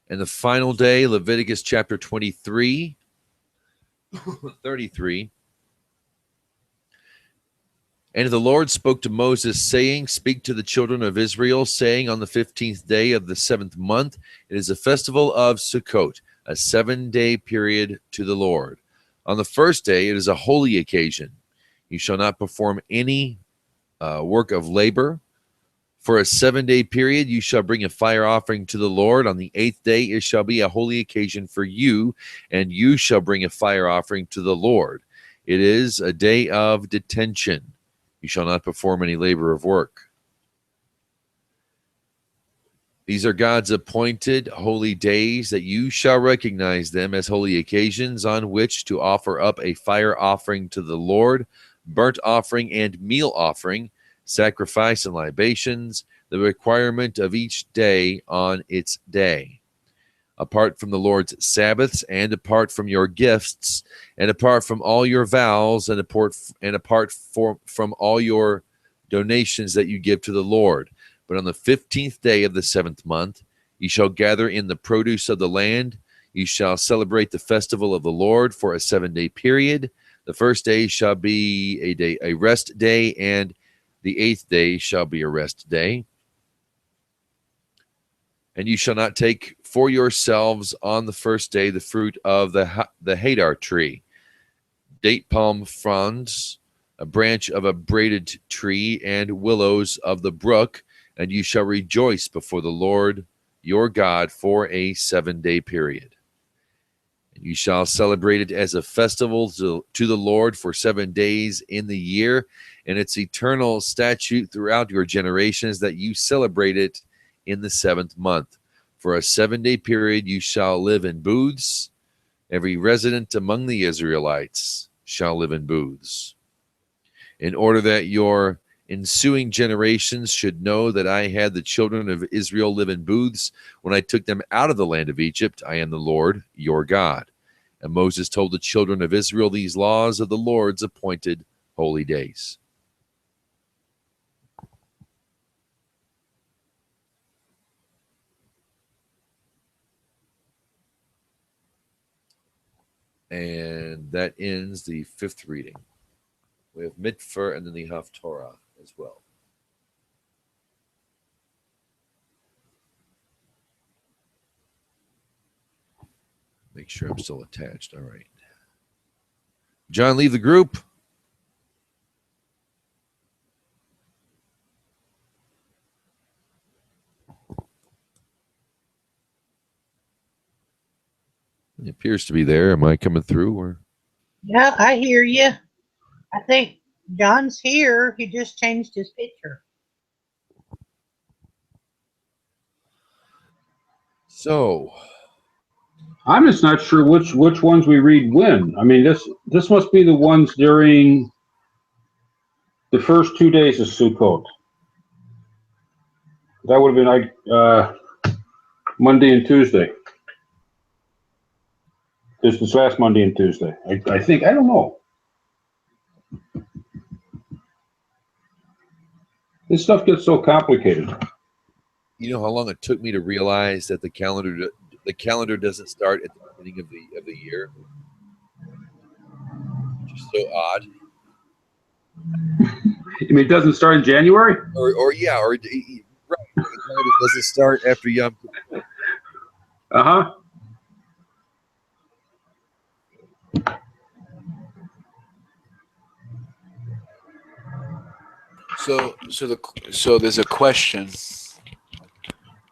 And the final day, Leviticus chapter 23, 33. And the Lord spoke to Moses, saying, Speak to the children of Israel, saying, On the 15th day of the 7th month, it is a festival of Sukkot, a 7-day period to the Lord. On the first day, it is a holy occasion. You shall not perform any work of labor. For a 7-day period, you shall bring a fire offering to the Lord. On the 8th day, it shall be a holy occasion for you, and you shall bring a fire offering to the Lord. It is a day of detention. You shall not perform any labor of work. These are God's appointed holy days, that you shall recognize them as holy occasions on which to offer up a fire offering to the Lord, burnt offering and meal offering, sacrifice and libations, the requirement of each day on its day. Apart from the Lord's Sabbaths, and apart from your gifts, and apart from all your vows, and apart from all your donations that you give to the Lord. But on the 15th day of the 7th month, you shall gather in the produce of the land. You shall celebrate the festival of the Lord for a 7-day period. The first day shall be a rest day, and the 8th day shall be a rest day. And you shall not take for yourselves on the first day the fruit of the hadar tree, date palm fronds, a branch of a braided tree, and willows of the brook, and you shall rejoice before the Lord your God for a 7-day period. You shall celebrate it as a festival to the Lord for 7 days in the year, and it's eternal statute throughout your generations that you celebrate it in the 7th month. For a 7-day period you shall live in booths. Every resident among the Israelites shall live in booths. In order that your ensuing generations should know that I had the children of Israel live in booths when I took them out of the land of Egypt. I am the Lord your God. And Moses told the children of Israel these laws of the Lord's appointed holy days. And that ends the 5th reading. We have Mitfer and then the Haftorah as well. Make sure I'm still attached. All right. John, leave the group. He appears to be there. Am I coming through? Or Yeah, I hear you. I think John's here. He just changed his picture. so I'm just not sure which ones we read when. I mean, this must be the ones during the first 2 days of Sukkot. That would have been like Monday and Tuesday. This last Monday and Tuesday. I think. I don't know. This stuff gets so complicated. you know how long it took me to realize that the calendar doesn't start at the beginning of the year, which is so odd. I mean, it doesn't start in January? Or right, the calendar doesn't start after Yom Kippur. Uh-huh. So there's a question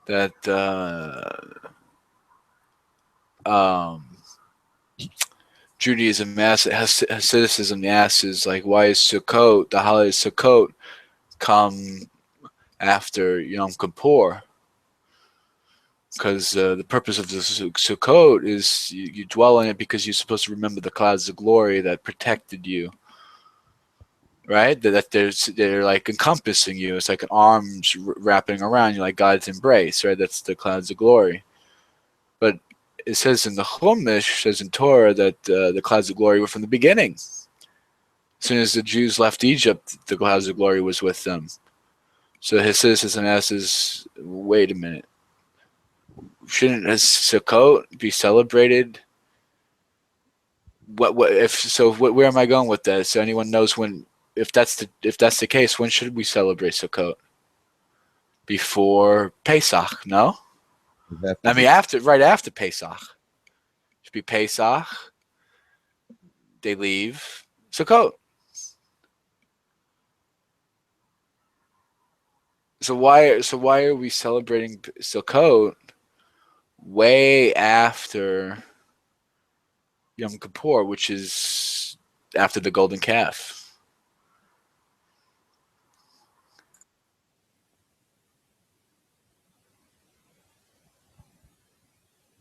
that Judaism asks, Hasidism asks, is like, why is Sukkot, the holiday Sukkot, come after Yom Kippur? Because the purpose of the Sukkot is you dwell on it because you're supposed to remember the clouds of glory that protected you. Right? That they're like encompassing you. It's like an arms wrapping around you, like God's embrace, right? That's the clouds of glory. But it says in the Chumash, says in Torah, that the clouds of glory were from the beginning. As soon as the Jews left Egypt, the clouds of glory was with them. So Hasidism asks, wait a minute. Shouldn't Sukkot be celebrated? Where am I going with that? So anyone knows when? If that's the case, when should we celebrate Sukkot? Before Pesach, no? I mean, right after Pesach. Should be Pesach. They leave Sukkot. So why are we celebrating Sukkot way after Yom Kippur, which is after the golden calf?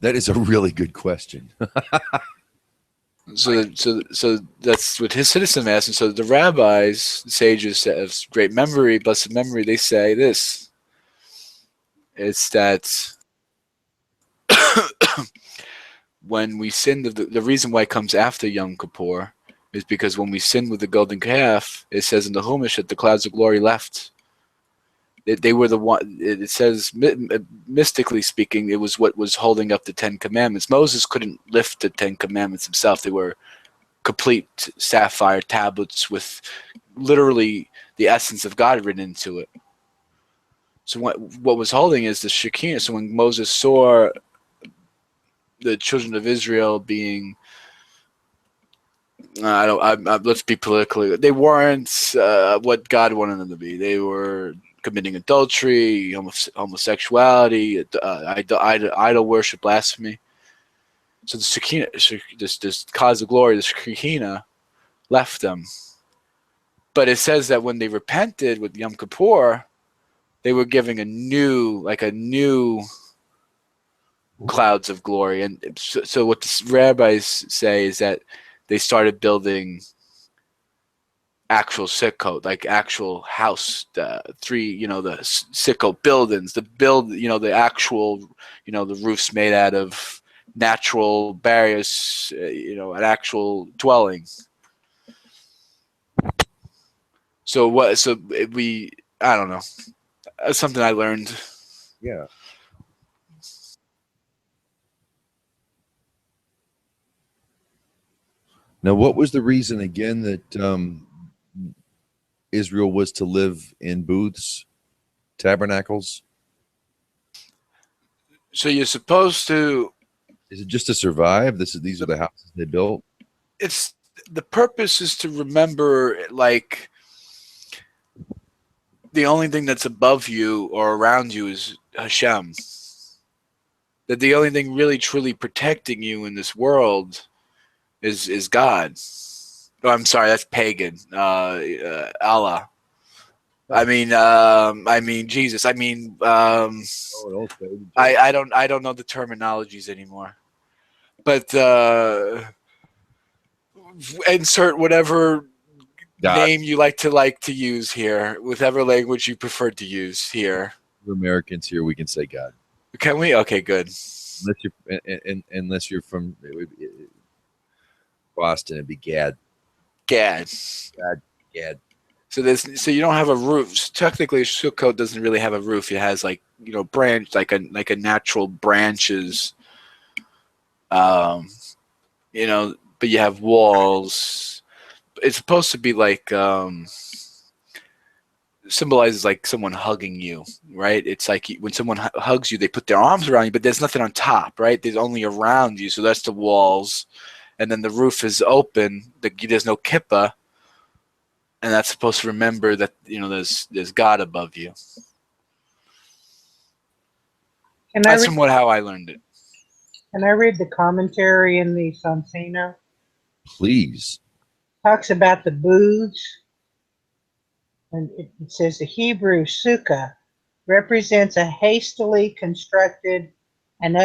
That is a really good question. So that's what Hasidism asks. And so the rabbis, the sages that have great memory, blessed memory, they say this. It's that when we sin, the reason why it comes after Yom Kippur is because when we sinned with the golden calf, it says in the Chumash that the clouds of glory left. They were the one. It says, mystically speaking, it was what was holding up the 10 Commandments. Moses couldn't lift the 10 Commandments himself. They were complete sapphire tablets with literally the essence of God written into it. So what was holding is the Shekinah. So when Moses saw the children of Israel being, let's be politically, they weren't what God wanted them to be. They were committing adultery, homosexuality, idol worship, blasphemy. So the Shekinah, this cause of glory, the Shekinah, left them. But it says that when they repented with Yom Kippur, they were giving a new clouds of glory. And so what the rabbis say is that they started building actual Sukkot, like actual house, the Sukkot buildings, the actual, the roofs made out of natural barriers, an actual dwelling. I don't know. That's something I learned. Yeah. Now, what was the reason again that Israel was to live in booths, tabernacles? So you're supposed to. Is it just to survive? These are the houses they built. It's the purpose is to remember, like, the only thing that's above you or around you is Hashem. That the only thing really truly protecting you in this world is God. Oh, I'm sorry, that's pagan. Allah. I mean Jesus. I mean, I don't know the terminologies anymore. But insert whatever God. name you like to use here, whatever language you prefer to use here. We're Americans here. We can say God. Can we? Okay, good. Unless you're from Boston, it'd be Gad. Gad. Gad. So you don't have a roof. So technically, Sukkot doesn't really have a roof. It has branch, like a natural branches. But you have walls. It's supposed to be like symbolizes like someone hugging you, right? It's like when someone hugs you, they put their arms around you, but there's nothing on top, right? There's only around you. So that's the walls, and then the roof is open. There's no kippah, and that's supposed to remember that there's God above you. That's somewhat how I learned it. Can I read the commentary in the Sansino? Please. Talks about the booths. And it says the Hebrew sukkah represents a hastily constructed and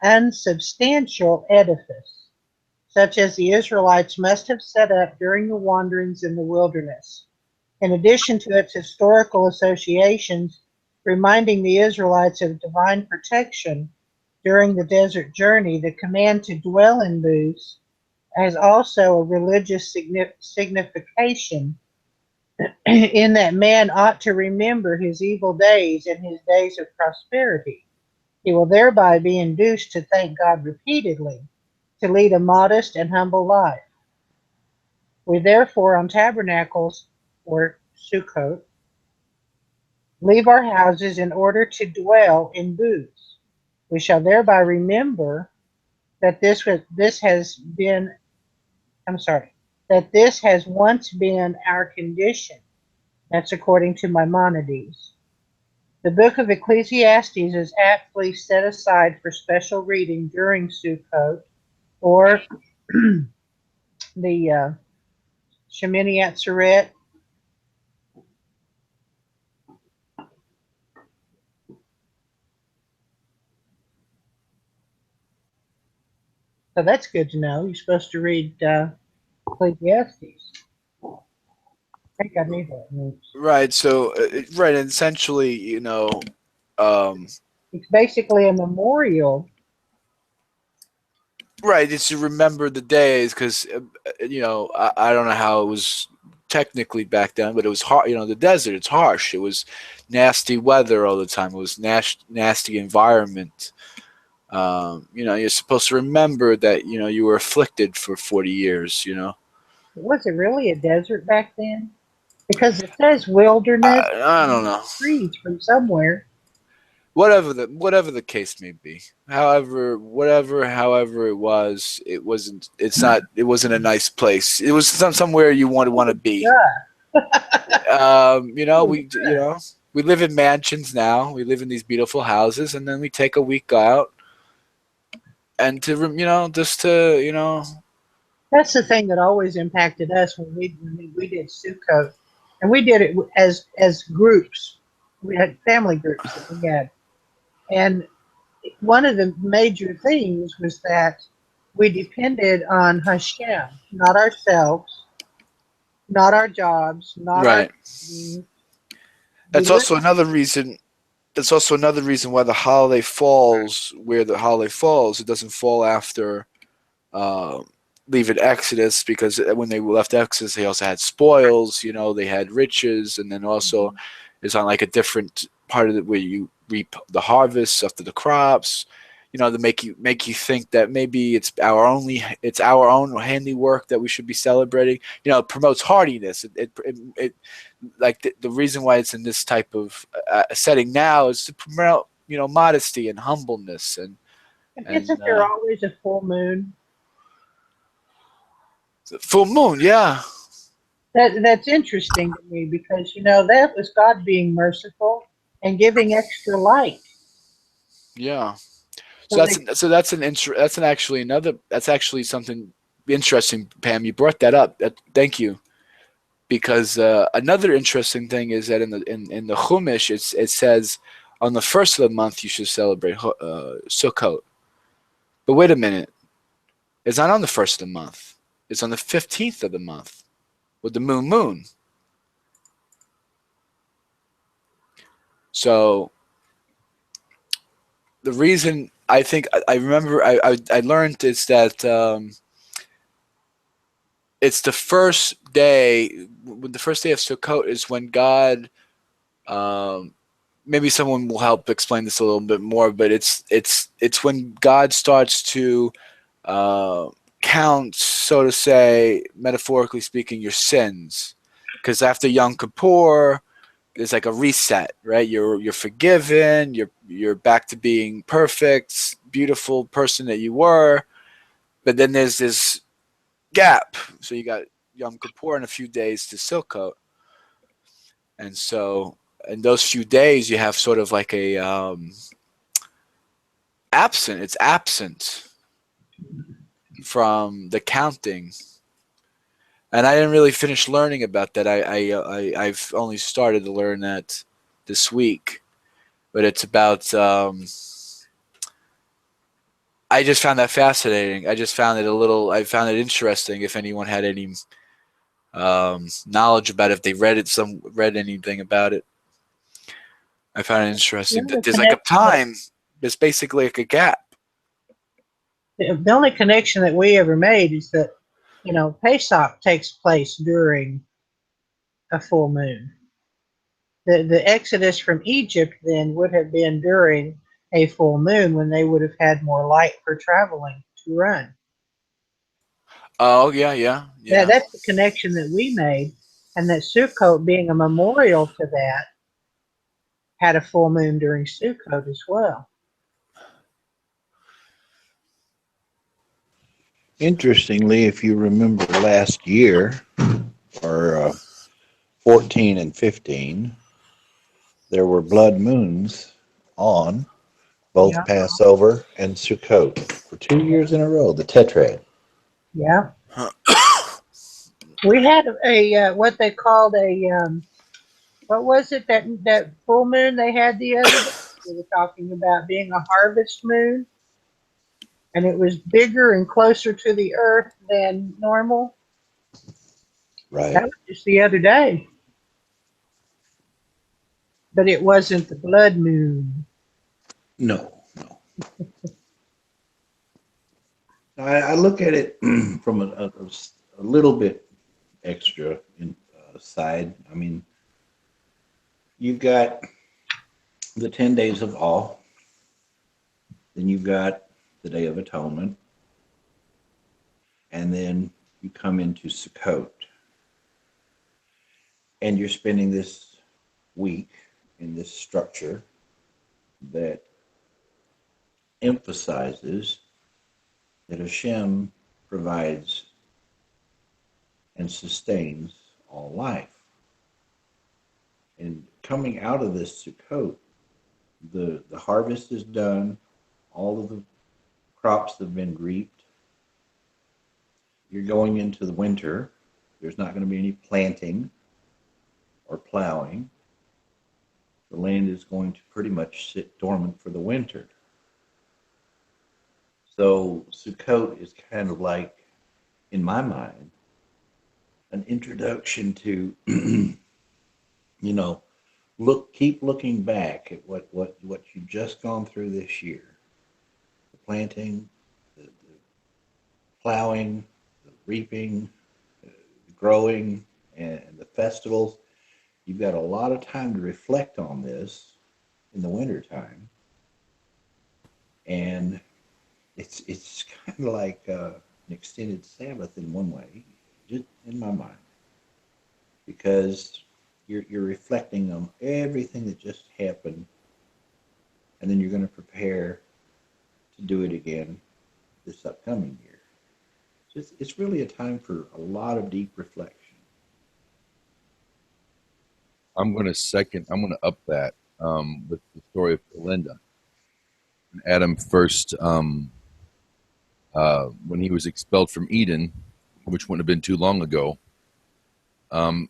unsubstantial edifice, such as the Israelites must have set up during the wanderings in the wilderness. In addition to its historical associations, reminding the Israelites of divine protection during the desert journey, the command to dwell in booths has also a religious signification in that man ought to remember his evil days and his days of prosperity. He will thereby be induced to thank God repeatedly, to lead a modest and humble life. We therefore on tabernacles, or Sukkot, leave our houses in order to dwell in booths. We shall thereby remember that this has once been our condition. That's according to Maimonides. The book of Ecclesiastes is aptly set aside for special reading during Sukkot, or the Shemini Atzeret. So that's good to know. You're supposed to read Ecclesiastes. I think I need that. Right. So, right. Essentially, it's basically a memorial. Right. It's to remember the days because, I don't know how it was technically back then, but it was hard. The desert, it's harsh. It was nasty weather all the time. It was nasty environment. You're supposed to remember that, you were afflicted for 40 years, Was it really a desert back then? Because it says wilderness. I don't know. Trees from somewhere. Whatever the case may be. However it was, it wasn't a nice place. It was somewhere you want to be. Yeah. We live in mansions now. We live in these beautiful houses, and then we take a week out and to just to. That's the thing that always impacted us when we did Sukkot, and we did it as groups. We had family groups that we had, and one of the major things was that we depended on Hashem, not ourselves, not our jobs, not our. Right. We That's lived. also another reason. That's also another reason why the holiday falls where the holiday falls. It doesn't fall after leaving Exodus, because when they left Exodus, they also had spoils. They had riches, and then also it's on like a different part of it where you reap the harvest after the crops. To make you think that maybe it's our own handiwork that we should be celebrating. It promotes hardiness. It like the reason why it's in this type of setting now is to promote modesty and humbleness and Isn't there always a full moon? full moon. Yeah, That's interesting to me because that was God being merciful and giving extra light. yeah. So That's actually something interesting, Pam. You brought that up. Thank you. Because another interesting thing is that in the Chumash it says on the first of the month you should celebrate Sukkot. But wait a minute, it's not on the first of the month. It's on the 15th of the month with the moon. So the reason I think I remember I learned is that it's the first day. When the first day of Sukkot is when God. Maybe someone will help explain this a little bit more, but it's when God starts to count, so to say, metaphorically speaking, your sins, because after Yom Kippur, there's like a reset, right? You're forgiven. You're back to being perfect, beautiful person that you were, but then there's this gap. So you got Yom Kippur in a few days to Sukkot, and so in those few days you have sort of like a it's absent from the counting, and I didn't really finish learning about that. I've only started to learn that this week, but it's about I just found that fascinating. I found it interesting. If anyone had any knowledge about it, if they read anything about it, I found it interesting. the There's like a time. There's basically like a gap. the only connection that we ever made is that Pesach takes place during a full moon. The Exodus from Egypt then would have been during a full moon when they would have had more light for traveling to run. Oh yeah. That's the connection that we made, and that Sukkot, being a memorial to that, had a full moon during Sukkot as well. Interestingly, if you remember last year, or 14 and 15, there were blood moons on both Yeah. Passover and Sukkot for 2 years in a row, the tetrad. Yeah. We had a what they called what was it, that full moon they had the other day? They were talking about being a harvest moon, and it was bigger and closer to the earth than normal. Right. That was just the other day. But it wasn't the blood moon. No. I look at it from a little bit extra side. I mean, you've got the 10 days of awe, then you've got the Day of Atonement, and then you come into Sukkot, and you're spending this week in this structure that emphasizes that Hashem provides and sustains all life. And coming out of this Sukkot, the harvest is done, all of the crops that have been reaped. You're going into the winter. There's not going to be any planting or plowing. The land is going to pretty much sit dormant for the winter. So Sukkot is kind of like, in my mind, an introduction to, keep looking back at what you've just gone through this year. The planting, the plowing, the reaping, the growing, and the festivals. You've got a lot of time to reflect on this in the wintertime. And it's kind of like an extended Sabbath in one way, just in my mind, because you're reflecting on everything that just happened, and then you're going to prepare to do it again this upcoming year. It's really a time for a lot of deep reflection. I'm going to up that with the story of Belinda. Adam first, when he was expelled from Eden, which wouldn't have been too long ago,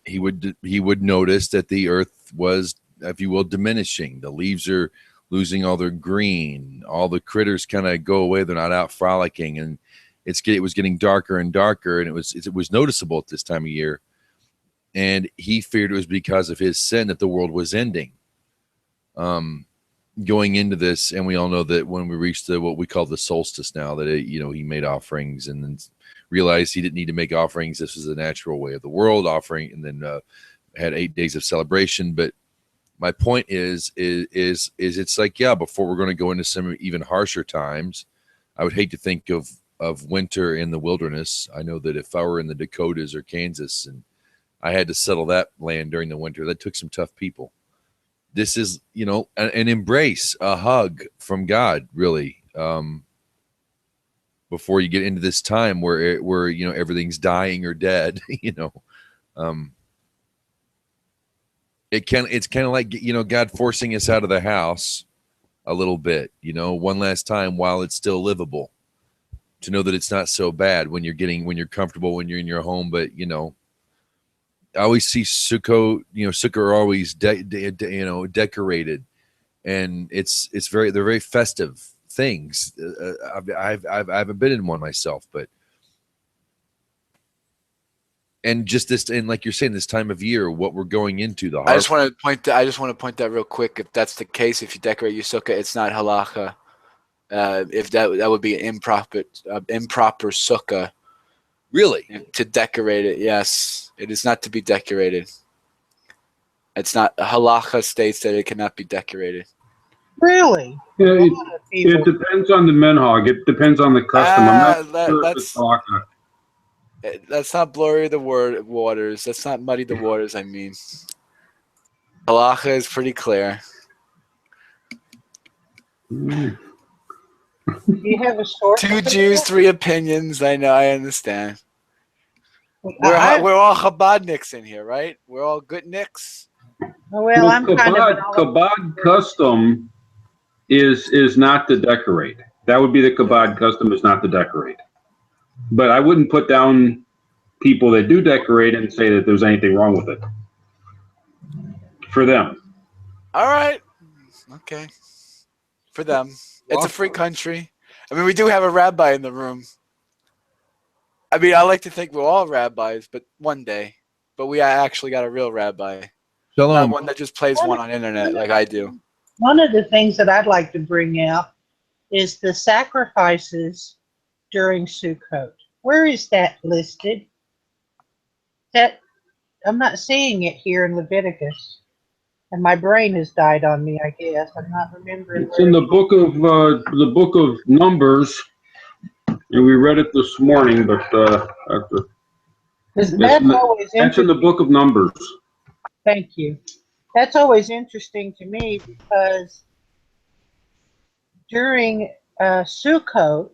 he would notice that the earth was, if you will, diminishing. The leaves are losing all their green. All the critters kind of go away. They're not out frolicking, and it was getting darker and darker, and it was noticeable at this time of year. And he feared it was because of his sin that the world was ending. Going into this, and we all know that when we reached what we call the solstice now, that he made offerings and then realized he didn't need to make offerings. This was the natural way of the world offering, and then had 8 days of celebration. But my point is it's like, before we're going to go into some even harsher times, I would hate to think of winter in the wilderness. I know that if I were in the Dakotas or Kansas and I had to settle that land during the winter, that took some tough people. This is, an embrace, a hug from God, really, before you get into this time where everything's dying or dead. It's kind of like, God forcing us out of the house a little bit, one last time while it's still livable, to know that it's not so bad when you're comfortable, when you're in your home. But I always see Sukkot, Sukkot are always decorated, and they're very festive things. I haven't been in one myself, and just this, and like you're saying, this time of year, what we're going into, the harvest. I just want to point that real quick. If that's the case, if you decorate your sukkah, it's not halacha. If that would be an improper sukkah. Really? To decorate it, yes. It is not to be decorated. It's not. Halacha states that it cannot be decorated. Really? Yeah, it depends on the minhag. It depends on the custom. I'm not sure if it's halacha. Let's not blurry the waters. Let's not muddy the waters, I mean. Halacha is pretty clear. Do you have a source? 2 Jews, 3 opinions. I know, I understand. We're all Chabadniks in here, right? We're all good nicks. Well, I'm Chabad custom is not to decorate. That would be the Chabad custom, is not to decorate. But I wouldn't put down people that do decorate and say that there's anything wrong with it. For them. All right. Okay. For them. It's a free country. I mean, we do have a rabbi in the room. I mean, I like to think we're all rabbis, but one day. But we actually got a real rabbi. Shalom. Not one that just plays one on internet like I do. One of the things that I'd like to bring out is the sacrifices during Sukkot. Where is that listed? I'm not seeing it here in Leviticus. And my brain has died on me, I guess. I'm not remembering. It's in the book of Numbers, and we read it this morning. But that's always that's in the book of Numbers. Thank you. That's always interesting to me because during Sukkot,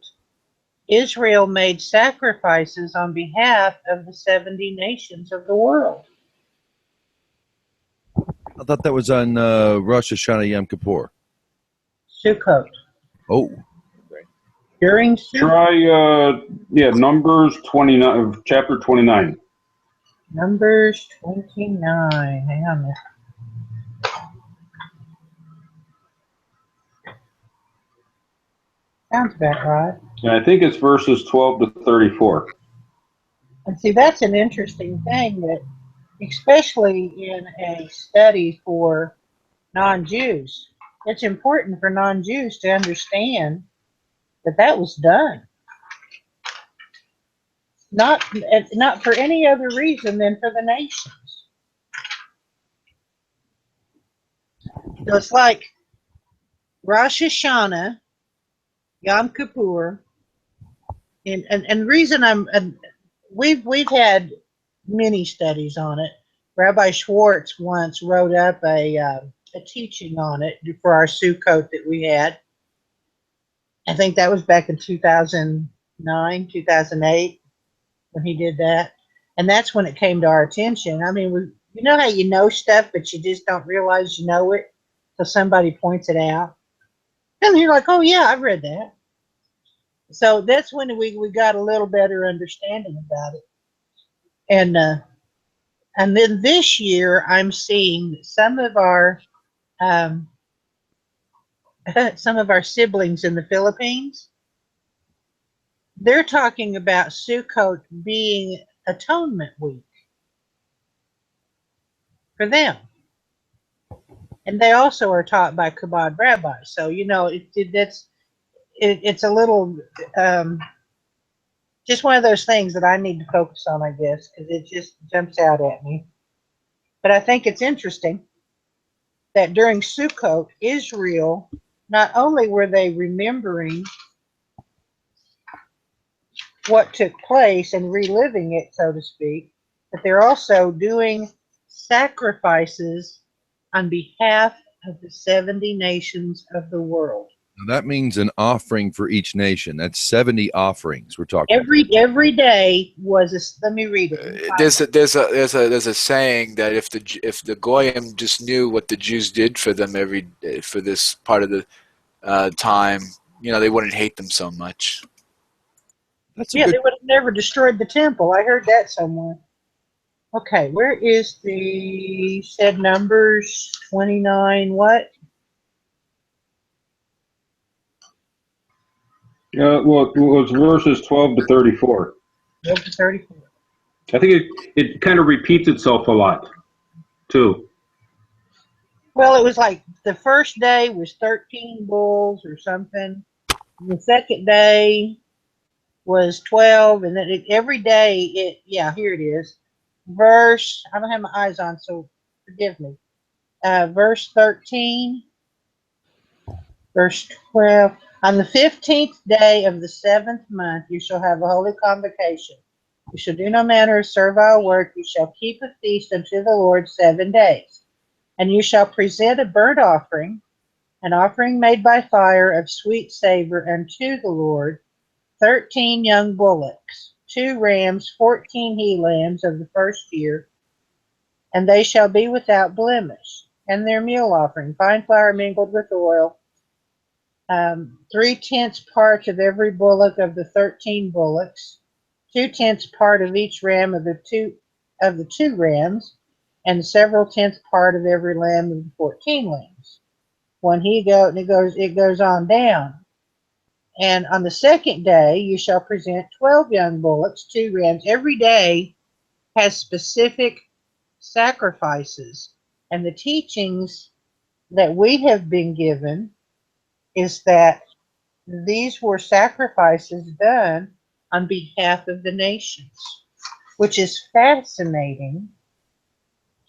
Israel made sacrifices on behalf of the 70 nations of the world. I thought that was on Rosh Hashanah Yom Kippur. Sukkot. Oh. During Sukkot. Try, Numbers 29, chapter 29. Numbers 29. Hang on there. Sounds about right. And I think it's verses 12 to 34. And see, that's an interesting thing that, especially in a study for non-Jews, it's important for non-Jews to understand that that was done. Not for any other reason than for the nations. So it's like Rosh Hashanah, Yom Kippur, and reason we've had many studies on it. Rabbi Schwartz once wrote up a teaching on it for our Sukkot that we had. I think that was back in 2009, 2008 when he did that. And that's when it came to our attention. I mean, you know how you know stuff, but you just don't realize you know it until somebody points it out. And you're like, oh, yeah, I've read that. So that's when we got a little better understanding about it. And then this year, I'm seeing some of our siblings in the Philippines. They're talking about Sukkot being Atonement Week for them, and they also are taught by Chabad rabbis. So it's a little just one of those things that I need to focus on, I guess, because it just jumps out at me. But I think it's interesting that during Sukkot, Israel, not only were they remembering what took place and reliving it, so to speak, but they're also doing sacrifices on behalf of the 70 nations of the world. Now that means an offering for each nation. That's 70 offerings we're talking Every day was let me read it. There's a saying that if the goyim just knew what the Jews did for them for this part of the time, they wouldn't hate them so much. They would have never destroyed the temple. I heard that somewhere. Okay, where is said Numbers 29 what? Well, it was verses 12 to 34. 12 to 34. I think it kind of repeats itself a lot, too. Well, it was like the first day was 13 bulls or something. The second day was 12, and then every day here it is. I don't have my eyes on, so forgive me. Verse 13, verse 12. On the 15th day of the 7th month, you shall have a holy convocation. You shall do no manner of servile work. You shall keep a feast unto the Lord 7 days. And you shall present a burnt offering, an offering made by fire of sweet savor unto the Lord, 13 young bullocks, 2 rams, 14 he-lambs of the first year, and they shall be without blemish. And their meal offering, fine flour mingled with oil, 3/10 parts of every bullock of the 13 bullocks, 2/10 part of each ram of the two rams, and several tenths part of every lamb of the 14 lambs. One he-goat, and it goes on down. And on the second day, you shall present 12 young bullocks, 2 rams. Every day has specific sacrifices. And the teachings that we have been given is that these were sacrifices done on behalf of the nations, which is fascinating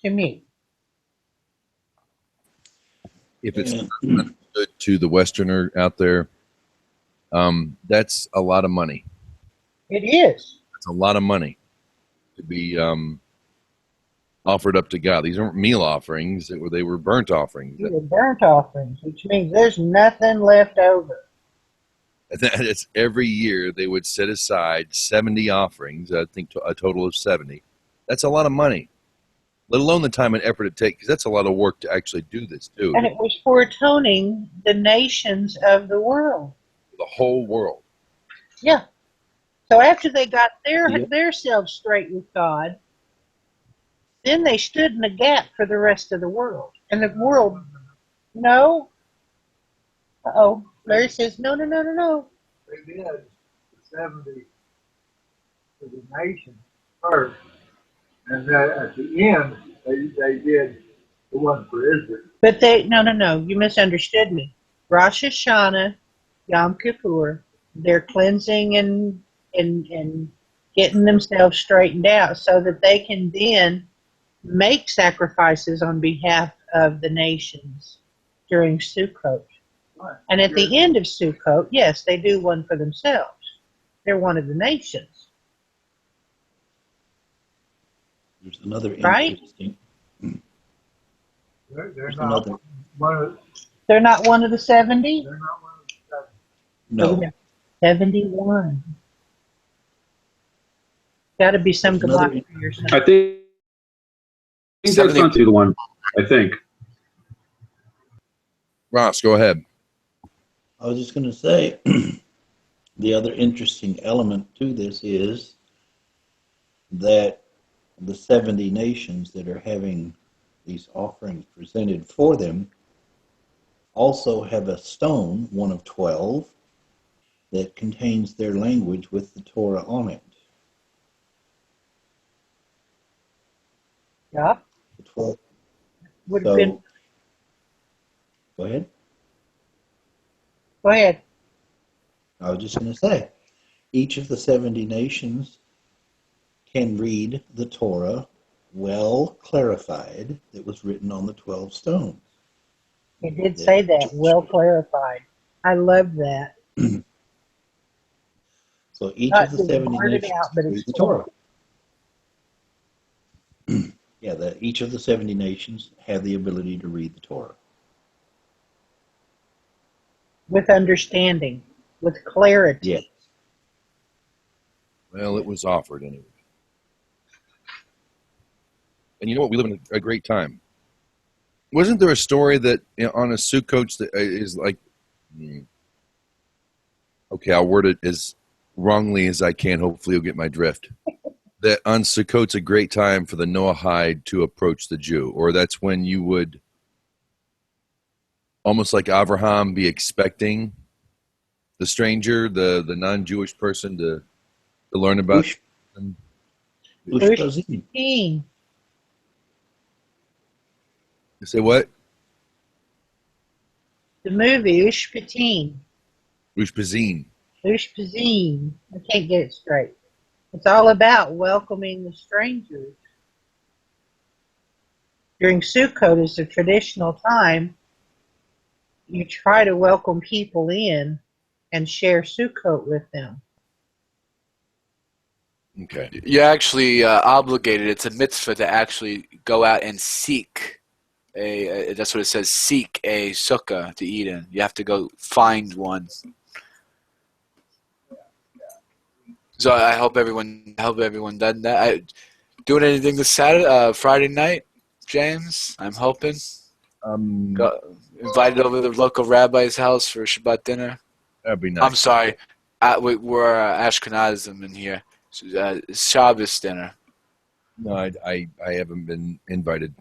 to me. If it's understood to the Westerner out there, that's a lot of money. It is. It's a lot of money to be offered up to God. These aren't meal offerings; they were burnt offerings. They were burnt offerings, which means there's nothing left over. It's every year they would set aside 70 offerings. I think a total of 70. That's a lot of money, let alone the time and effort it takes, because that's a lot of work to actually do this too. And it was for atoning the nations of the world. The whole world. Yeah. So after they got Yep. their selves straight with God, then they stood in the gap for the rest of the world. And the world, no. Uh-oh. Larry says, no, no, no, no, no. They did the 70 to the nation first, and then at the end they did the one for Israel. But no. You misunderstood me. Rosh Hashanah, Yom Kippur, they're cleansing and getting themselves straightened out so that they can then make sacrifices on behalf of the nations during Sukkot. And at the end of Sukkot, yes, they do one for themselves. They're one of the nations. There's another Right? interesting. They're There's not another. one of They're not one of the 70? they're not one of the No. So we have 71. Got to be some There's another- democracy or I something. think that's 70. not the one. I think. Ross, go ahead. I was just going to say, the other interesting element to this is that the 70 nations that are having these offerings presented for them also have a stone, one of 12, that contains their language with the Torah on it. Yeah. The 12. Would have been. Go ahead. Go ahead. I was just going to say, each of the 70 nations can read the Torah well clarified that was written on the 12 stones. It did say that, well clarified. I love that. So each Not of the just 70 blurted nations out, but can it's read the Torah. Yeah, each of the 70 nations have the ability to read the Torah. with understanding, with clarity. Yes. Well, it was offered anyway. And you know what? We live in a great time. Wasn't there a story that on a Sukkot that is like, okay, I'll word it as wrongly as I can. Hopefully you'll get my drift. That on Sukkot's a great time for the Noahide to approach the Jew, or that's when you would almost like Abraham be expecting the stranger, the non-Jewish person to learn about them. Ushpazim. King. You say what? The movie Ushpatin. Ushpazin. Ushpazin. I can't get it straight. It's all about welcoming the strangers. During Sukkot is a traditional time. You try to welcome people in and share Sukkot with them. Okay. You're actually obligated. It's a mitzvah to actually go out and seek that's what it says. Seek a sukkah to eat in. You have to go find one. So I hope everyone done that. Doing anything this Saturday, Friday night, James? I'm hoping. Invited over to the local rabbi's house for Shabbat dinner. That'd be nice. I'm sorry, we're Ashkenazim in here. Shabbos dinner. No, I haven't been invited.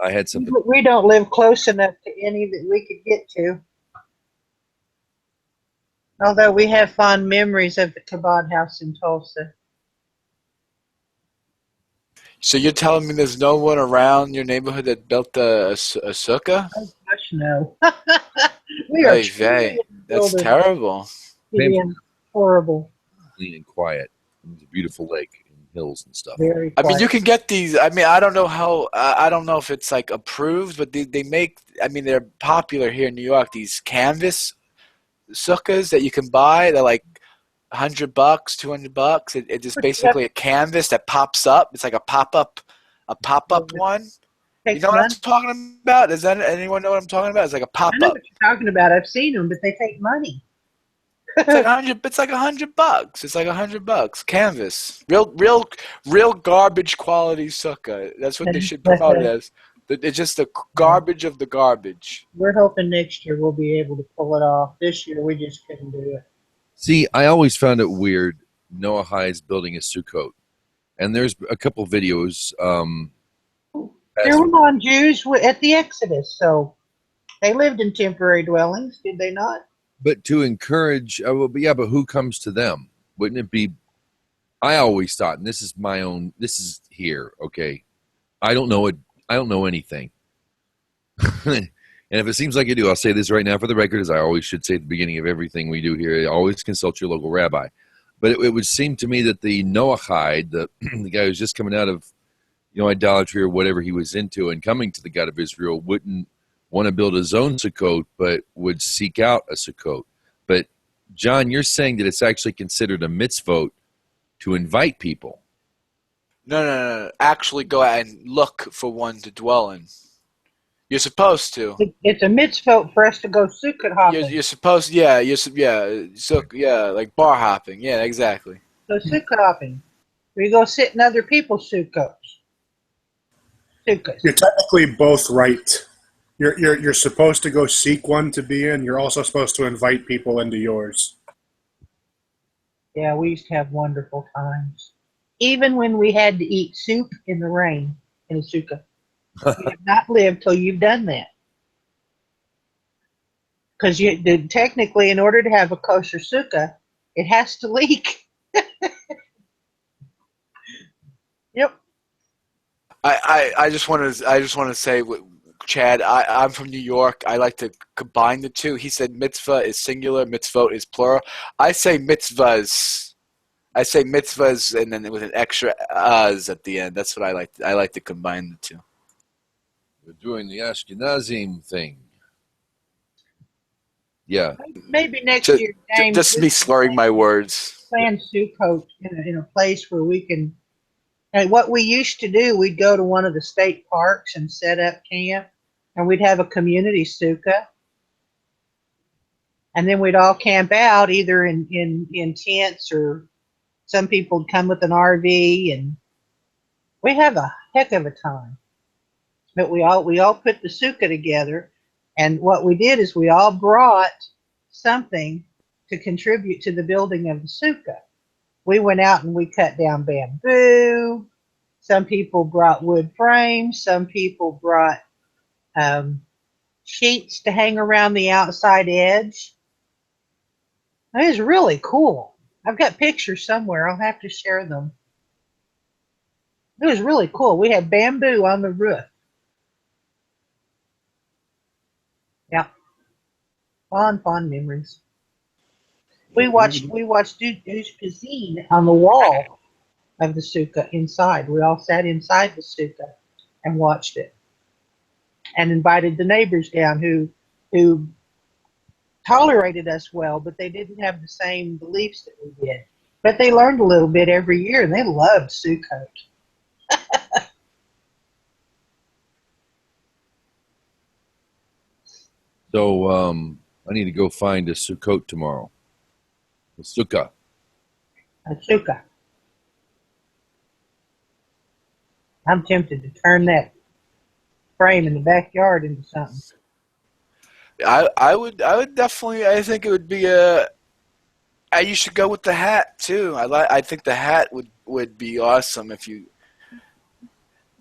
I had something. We don't live close enough to any that we could get to. Although we have fond memories of the Kabod house in Tulsa. So you're telling me there's no one around your neighborhood that built a sukkah? Oh, gosh, no. We are Hey, vey, that's terrible. Horrible. Clean and quiet. It's a beautiful lake and hills and stuff. Very I mean, quiet. you can get these. I mean, I don't know how. I don't know if it's like approved, but they make. I mean, they're popular here in New York. These canvas sukkahs that you can buy. They're like $100, $200. It's just basically a canvas that pops up. It's like a pop up one. You Takes know what money. I'm talking about? Does anyone know what I'm talking about? It's like a pop I know up. what you're talking about. I've seen them, but they take money. It's like $100. It's like $100. It's like $100. Canvas. Real garbage quality sukkah. That's what they should promote it as. It's just the garbage of the garbage. We're hoping next year we'll be able to pull it off. This year we just couldn't do it. See, I always found it weird. Noah is building a Sukkot, and there's a couple videos. There were non-Jews at the Exodus, so they lived in temporary dwellings, did they not? But to encourage, but who comes to them? Wouldn't it be? I always thought, and this is my own. This is here, okay. I don't know it. I don't know anything. And if it seems like I do, I'll say this right now for the record, as I always should say at the beginning of everything we do here. Always consult your local rabbi. But it would seem to me that the Noahide, the guy who's just coming out of, idolatry or whatever he was into, and coming to the God of Israel, wouldn't want to build his own Sukkot, but would seek out a Sukkot. But John, you're saying that it's actually considered a mitzvot to invite people. No. Actually go out and look for one to dwell in. You're supposed to. It's a mitzvah for us to go sukkot hopping. You're supposed, like bar hopping. Yeah, exactly. So sukkot hopping. We go sit in other people's sukkot. Sukkot. You're technically both right. You're supposed to go seek one to be in. You're also supposed to invite people into yours. Yeah, we used to have wonderful times. Even when we had to eat soup in the rain in a sukkah. You have not lived till you've done that. Because technically, in order to have a kosher sukkah, it has to leak. Yep. I just want to say, Chad, I'm from New York. I like to combine the two. He said mitzvah is singular, mitzvot is plural. I say mitzvahs, and then with an extra "az" at the end. That's what I like. I like to combine the two. We're doing the Ashkenazim thing. Yeah. Maybe next year, James. Just me slurring my words. Plan Sukkot in a place where we can. And what we used to do, we'd go to one of the state parks and set up camp, and we'd have a community sukkah, and then we'd all camp out either in tents, or some people would come with an RV, and we have a heck of a time. But we all put the sukkah together, and what we did is we all brought something to contribute to the building of the sukkah. We went out and we cut down bamboo. Some people brought wood frames. Some people brought sheets to hang around the outside edge. It was really cool. I've got pictures somewhere. I'll have to share them. It was really cool. We had bamboo on the roof. Yeah. Fond memories. We watched Dushkazine on the wall of the sukkah inside. We all sat inside the sukkah and watched it, and invited the neighbors down who tolerated us well, but they didn't have the same beliefs that we did. But they learned a little bit every year, and they loved Sukkot. So I need to go find a Sukkot tomorrow. A sukkah. A sukkah. I'm tempted to turn that frame in the backyard into something. I would definitely. I think it would be you should go with the hat too. I think the hat would be awesome if you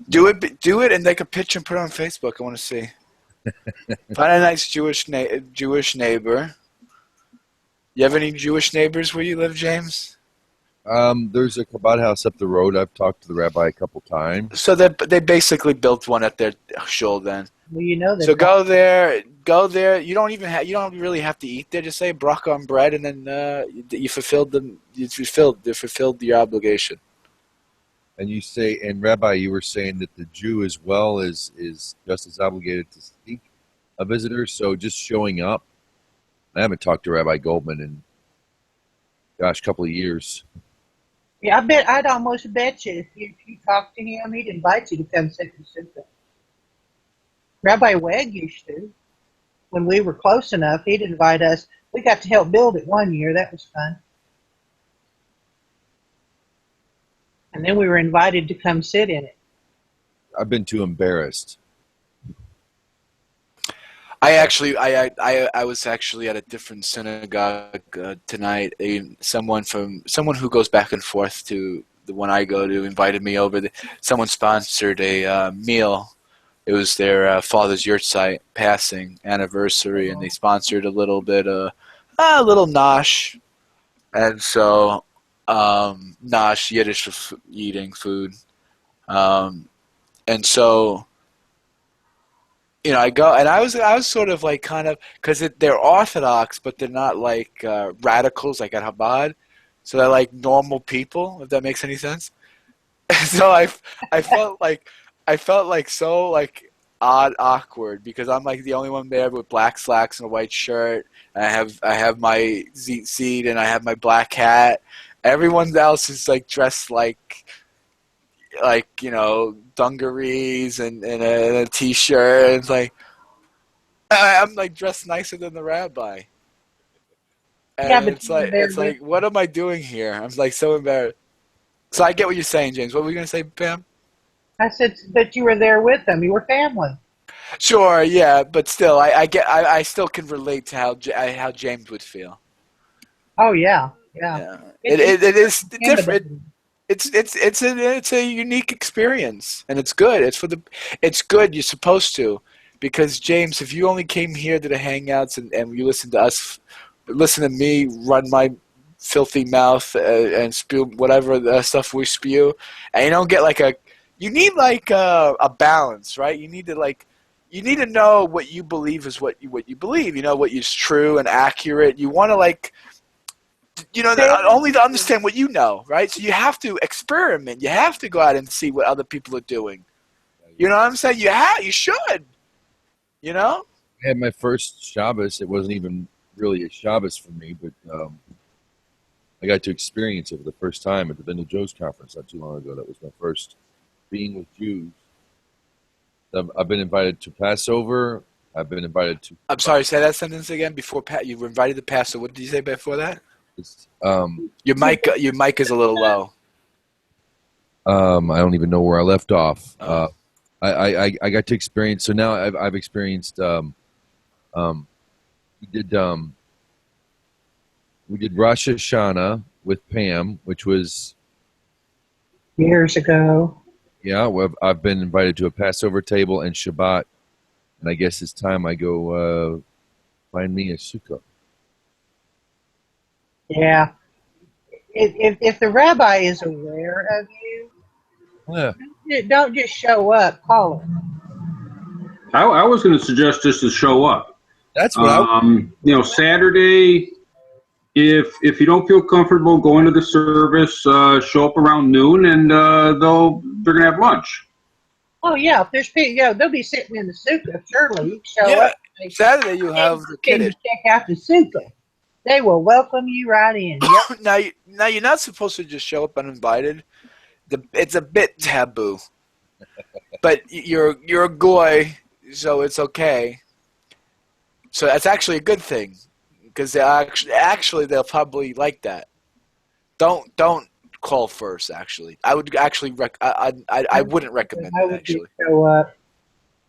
do it and take a picture and put it on Facebook. I want to see. Find a nice Jewish neighbor. You have any Jewish neighbors where you live, James? There's a Chabad house up the road. I've talked to the rabbi a couple times. So they basically built one at their shul then. Well, you know that. So go there. You don't really have to eat there. Just say bracha on bread, and then you fulfilled your obligation. And you say, and Rabbi, you were saying that the Jew as well is just as obligated to seek a visitor. So just showing up. I haven't talked to Rabbi Goldman in, a couple of years. Yeah, I'd almost bet you if you talked to him, he'd invite you to come sit in Sukkot. Rabbi Weg used to. When we were close enough, he'd invite us. We got to help build it one year. That was fun. And then we were invited to come sit in it. I've been too embarrassed. I was actually at a different synagogue tonight. Someone who goes back and forth to the one I go to invited me over. Someone sponsored a meal. It was their father's yurtzeit passing anniversary, and they sponsored a little bit, a little nosh, and so nosh, Yiddish for eating food, and so. I go, and I was sort of like kind of, because they're Orthodox, but they're not like radicals like at Chabad, so they're like normal people, if that makes any sense. So I felt like so like awkward because I'm like the only one there with black slacks and a white shirt. And I have my seat and I have my black hat. Everyone else is like dressed like dungarees and a t-shirt. It's like I'm like dressed nicer than the rabbi, and Yeah, but it's like what am I doing here? I'm like so embarrassed. So I get what you're saying, James. What were you gonna say, Pam? I said that you were there with them. You were family. Sure, yeah, but still, I still can relate to how James would feel. Oh yeah. Yeah, it is different. It's a unique experience, and it's good. It's good. You're supposed to, because James, if you only came here to the hangouts and you listen to us, listen to me run my filthy mouth and spew whatever stuff we spew, and you don't get you need a balance, right? You need to know what you believe is what you believe. You know what is true and accurate. You want to only to understand what you know, right? So you have to experiment. You have to go out and see what other people are doing. You know what I'm saying? You should. I had my first Shabbos. It wasn't even really a Shabbos for me, but I got to experience it for the first time at the Bindle Joe's conference not too long ago. That was my first being with Jews. I've been invited to Passover. I've been invited to. I'm sorry. Say that sentence again. Before you were invited to Passover. What did you say before that? Your mic is a little low. I don't even know where I left off. I got to experience. So now I've experienced. We did Rosh Hashanah with Pam, which was Years ago. yeah. Well, I've been invited to a Passover table and Shabbat, and I guess it's time I go find me a Sukkot. Yeah. If the rabbi is aware of you, Yeah. don't just show up. Call him. I was going to suggest just to show up. That's what Saturday, if you don't feel comfortable going to the service, show up around noon, and they're going to have lunch. Oh yeah, if there's people, they'll be sitting in the sukkah. Surely you show up. Saturday you have the Can kiddush. check out the sukkah? They will welcome you right in. Yep. Now you're not supposed to just show up uninvited. It's a bit taboo, but you're a goy, so it's okay. So that's actually a good thing, because actually they'll probably like that. Don't call first. Actually, I would actually I wouldn't recommend I it would actually. just show up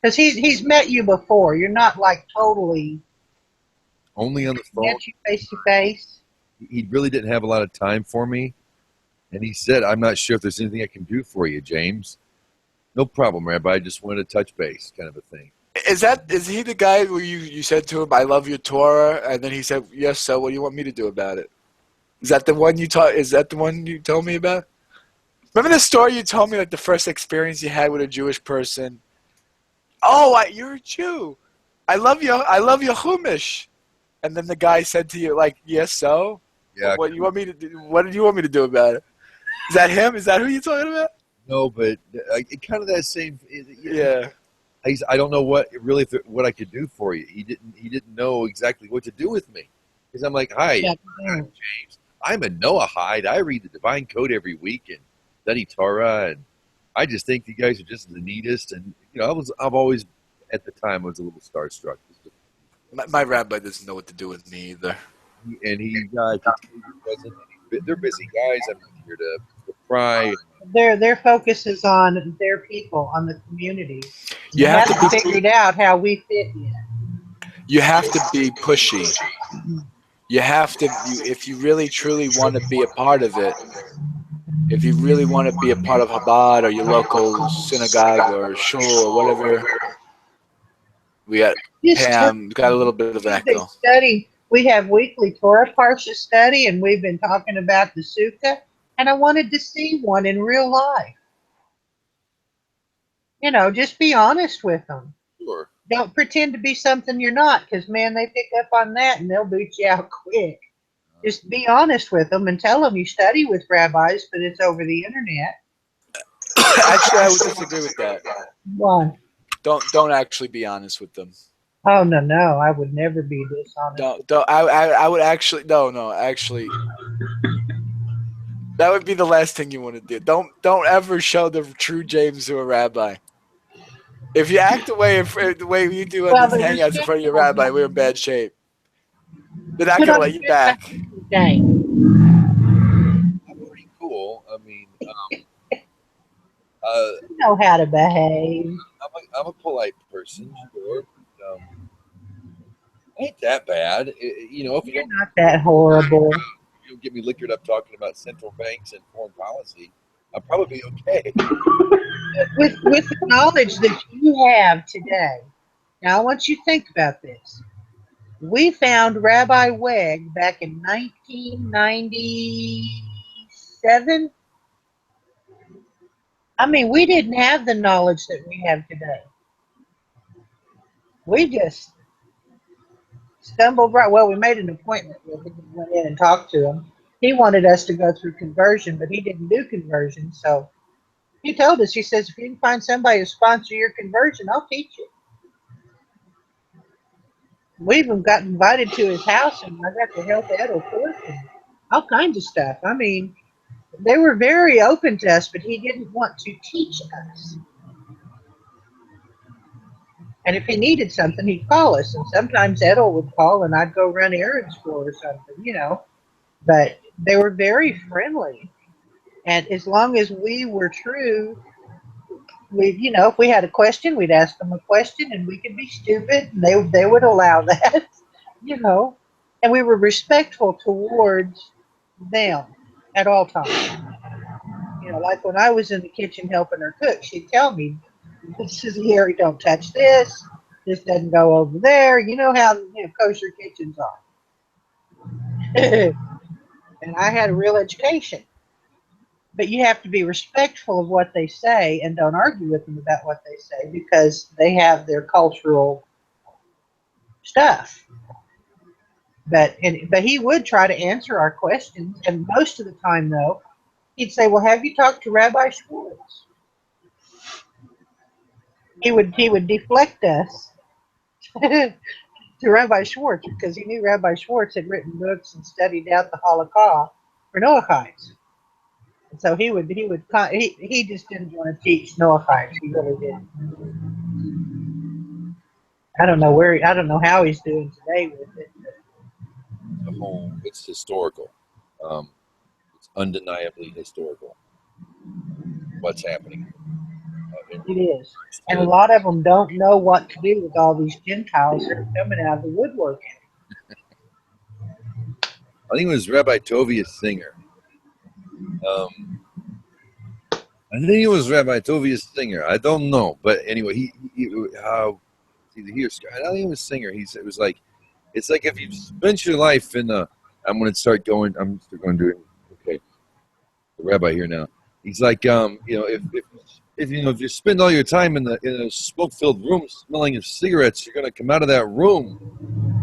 because he's met you before. You're not like totally only on the phone. met you face to face. He really didn't have a lot of time for me, and he said, "I'm not sure if there's anything I can do for you, James." No problem, Rabbi. I just wanted to touch base, kind of a thing. Is he the guy where you said to him, "I love your Torah," and then he said, "Yes, so what do you want me to do about it?" Is that the one Is that the one you told me about? Remember the story you told me, like the first experience you had with a Jewish person? Oh, you're a Jew. I love your Chumash. And then the guy said to you, like, "Yes, so." Yeah. What you want me to do? What did you want me to do about it? Is that him? Is that who you're talking about? No, but kind of that same. Yeah. I don't know what I could do for you. He didn't know exactly what to do with me, because I'm like, "Hi, I'm James. I'm a Noahide. I read the Divine Code every week and study Torah, and I just think you guys are just the neatest." And I've always at the time was a little starstruck. My rabbi doesn't know what to do with me either. And they're busy guys. I'm not here to pry. Their focus is on their people, on the community. You have to figure it out how we fit in. you have to be pushy. You have to, if you really truly want to be a part of it, if you really want to be a part of Chabad or your local synagogue or shul or whatever, we got Pam, got a little bit of echo. We have weekly Torah Parsha study, and we've been talking about the Sukkot, and I wanted to see one in real life. You know, just be honest with them. Sure. Don't pretend to be something you're not, because, man, they pick up on that, and they'll boot you out quick. Just be honest with them and tell them you study with rabbis, but it's over the internet. Actually, I would disagree with that. Why? Don't actually be honest with them. Oh, no, I would never be dishonest. I would actually, actually, that would be the last thing you want to do. Don't ever show the true James to a rabbi. If you act the way you do on these hangouts in front of your rabbi, we're in bad shape. They're not going to let you back. I'm pretty cool. I mean, you know how to behave. I'm a polite person, sure. But, ain't that bad. You know, if You're not that horrible. you don't get me liquored up talking about central banks and foreign policy, I'll probably be okay. With the knowledge that you have today, now I want you to think about this. We found Rabbi Weg back in 1997. I mean, we didn't have the knowledge that we have today. We just stumbled right. Well, we made an appointment with him and went in and talked to him. He wanted us to go through conversion, but he didn't do conversion. So he told us, he says, if you can find somebody to sponsor your conversion, I'll teach you. We even got invited to his house, and I got to help Edel cook and all kinds of stuff. I mean, they were very open to us, but he didn't want to teach us. And if he needed something, he'd call us. And sometimes Edel would call, and I'd go run errands for or something, you know. But they were very friendly. And as long as we were true, you know, if we had a question, we'd ask them a question, and we could be stupid, and they would allow that, you know. And we were respectful towards them at all times. You know, like when I was in the kitchen helping her cook, she'd tell me, this is here, don't touch this. This doesn't go over there. You know how kosher kitchens are. And I had a real education. But you have to be respectful of what they say and don't argue with them about what they say because they have their cultural stuff. But he would try to answer our questions, and most of the time, though, he'd say, "Well, have you talked to Rabbi Schwartz?" He would deflect us to Rabbi Schwartz because he knew Rabbi Schwartz had written books and studied out the Holocaust for Noachites. And so he just didn't want to teach Noachites. He really didn't. I don't know how he's doing today with it. It's historical. It's undeniably historical. What's happening? It is. And a lot of them don't know what to do with all these Gentiles that are coming out of the woodworking. I think it was Rabbi Tovia Singer. I think it was Rabbi Tovia Singer. I don't know, but anyway, he I think it was Singer. It was like, it's like if you spent your life in the. I'm going to start going to the rabbi here now. He's like, if you spend all your time in a smoke-filled room smelling of cigarettes, you're going to come out of that room,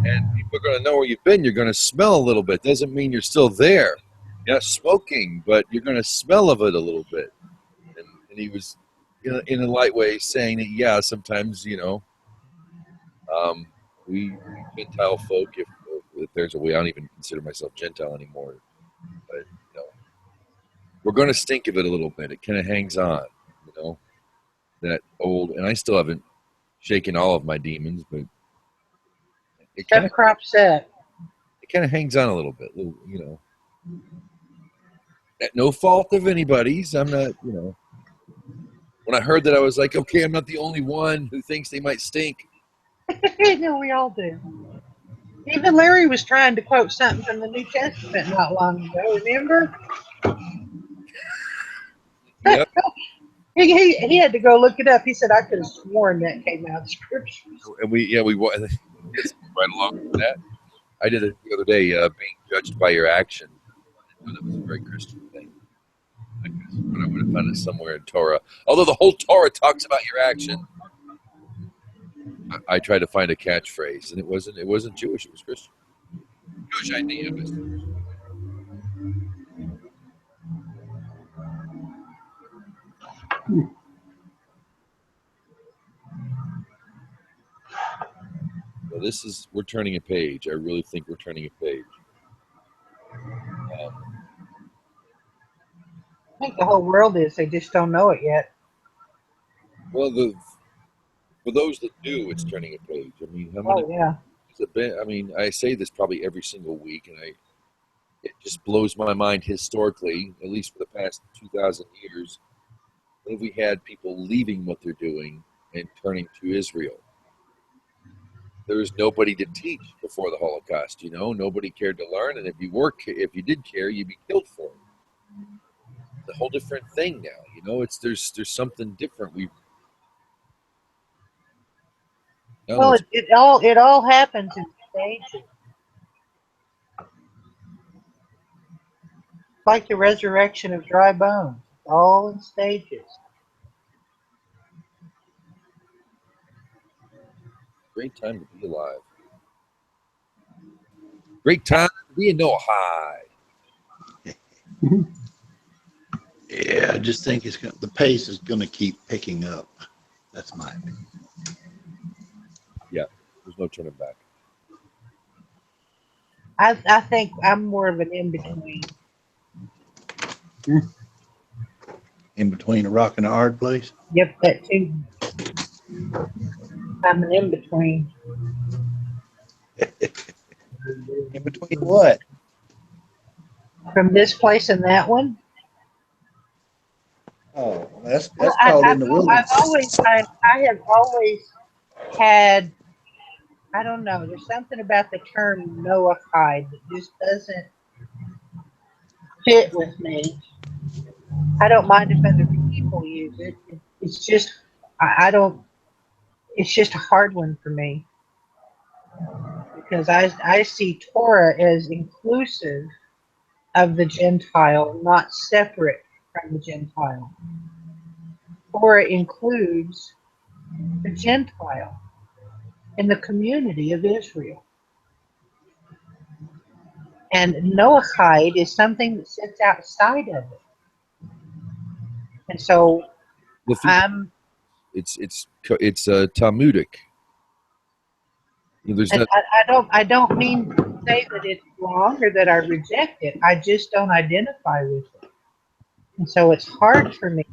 and people are going to know where you've been. You're going to smell a little bit. Doesn't mean you're still there. You're not smoking, but you're going to smell of it a little bit. And he was, in a light way, saying that, yeah, sometimes, we Gentile folk, if there's a way, I don't even consider myself Gentile anymore, but, we're going to stink of it a little bit. It kind of hangs on, that old, and I still haven't shaken all of my demons, but it kind of crops up. It kind of hangs on a little bit, at no fault of anybody's. I'm not, when I heard that, I was like, okay, I'm not the only one who thinks they might stink. No, we all do. Even Larry was trying to quote something from the New Testament not long ago. Remember? Yep. He had to go look it up. He said, I could have sworn that came out of Scripture. And we it's right along with that. I did it the other day, being judged by your action. That was a very Christian thing. I would have found it somewhere in Torah. Although the whole Torah talks about your action, I tried to find a catchphrase, and it wasn't Jewish. It was Christian. Jewish idea. Well, we're turning a page. I really think we're turning a page. I think the whole world is. They just don't know it yet. Well, for those that do, it's turning a page. I mean, how many? Oh, yeah. I mean, I say this probably every single week, and it just blows my mind historically, at least for the past 2,000 years, that we had people leaving what they're doing and turning to Israel. There was nobody to teach before the Holocaust, nobody cared to learn, and if you did care, you'd be killed for it. It's a whole different thing now, there's something different. Well, it all happens in stages. Like the resurrection of dry bones, all in stages. Great time to be alive. Great time to be in Nilvah. Yeah, I just think the pace is going to keep picking up. That's my opinion. Yeah, there's no turning back. I think I'm more of an in-between. In between a rock and a hard place? Yep, that too. I'm an in-between. In between what? From this place and that one? Oh, that's Well, called in the wilderness. I have always had, I don't know, there's something about the term Noahide that just doesn't fit with me. I don't mind if other people use it. It's just, I don't, it's just a hard one for me. Because I see Torah as inclusive of the Gentile, not separate from the Gentile. Torah includes the Gentile in the community of Israel. And Noahide is something that sits outside of it. And so it's Talmudic. There's not. I don't mean to say that it's wrong or that I reject it. I just don't identify with it. And so it's hard for me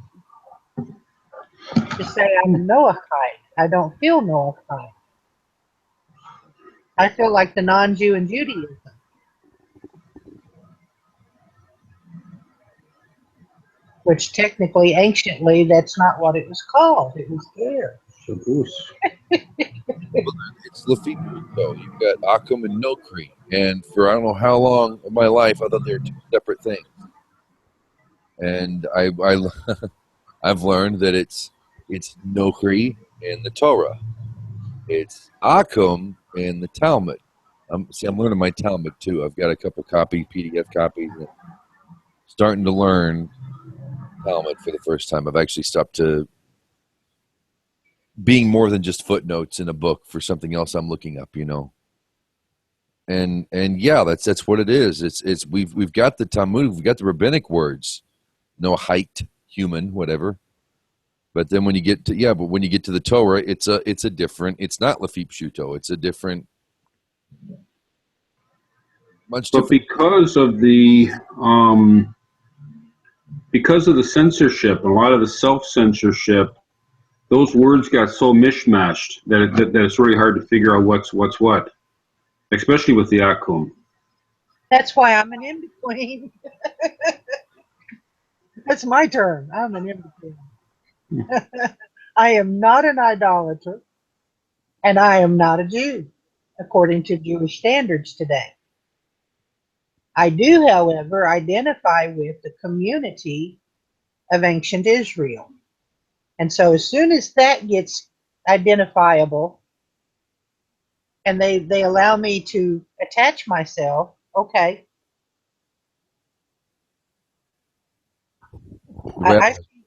to say I'm a Noahide. I don't feel Noahide. I feel like the non-Jew in Judaism. Which technically, anciently, that's not what it was called. It was there. It's Lafite. So you've got Akum and Nokri, and for I don't know how long of my life, I thought they were two separate things. And I've learned that it's Nokri in the Torah, it's Akum in the Talmud. I'm learning my Talmud too. I've got a couple PDF copies. And starting to learn Talmud for the first time. I've actually stopped to being more than just footnotes in a book for something else I'm looking up, And yeah, that's what it is. It's we've got the Talmud, we've got the rabbinic words, no height, human, whatever. But then when you get to the Torah, it's a different. It's not Lafip Shuto. It's a different. Much different. But because of the censorship, a lot of the self-censorship, those words got so mishmashed that it's really hard to figure out what's what, especially with the Akum. That's why I'm an in-between. That's my term. I'm an in-between. I am not an idolater, and I am not a Jew. according to Jewish standards today. I do, however, identify with the community of ancient Israel. And so as soon as that gets identifiable and they allow me to attach myself, okay,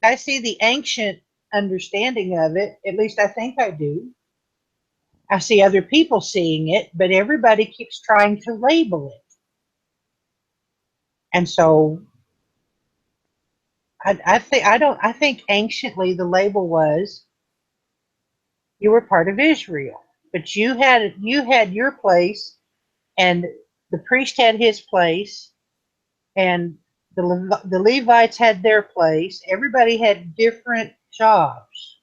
I see the ancient understanding of it, at least I think I do. I see other people seeing it, but everybody keeps trying to label it. And so I think anciently the label was you were part of Israel, but you had your place, and the priest had his place, and the Levites had their place. Everybody had different jobs.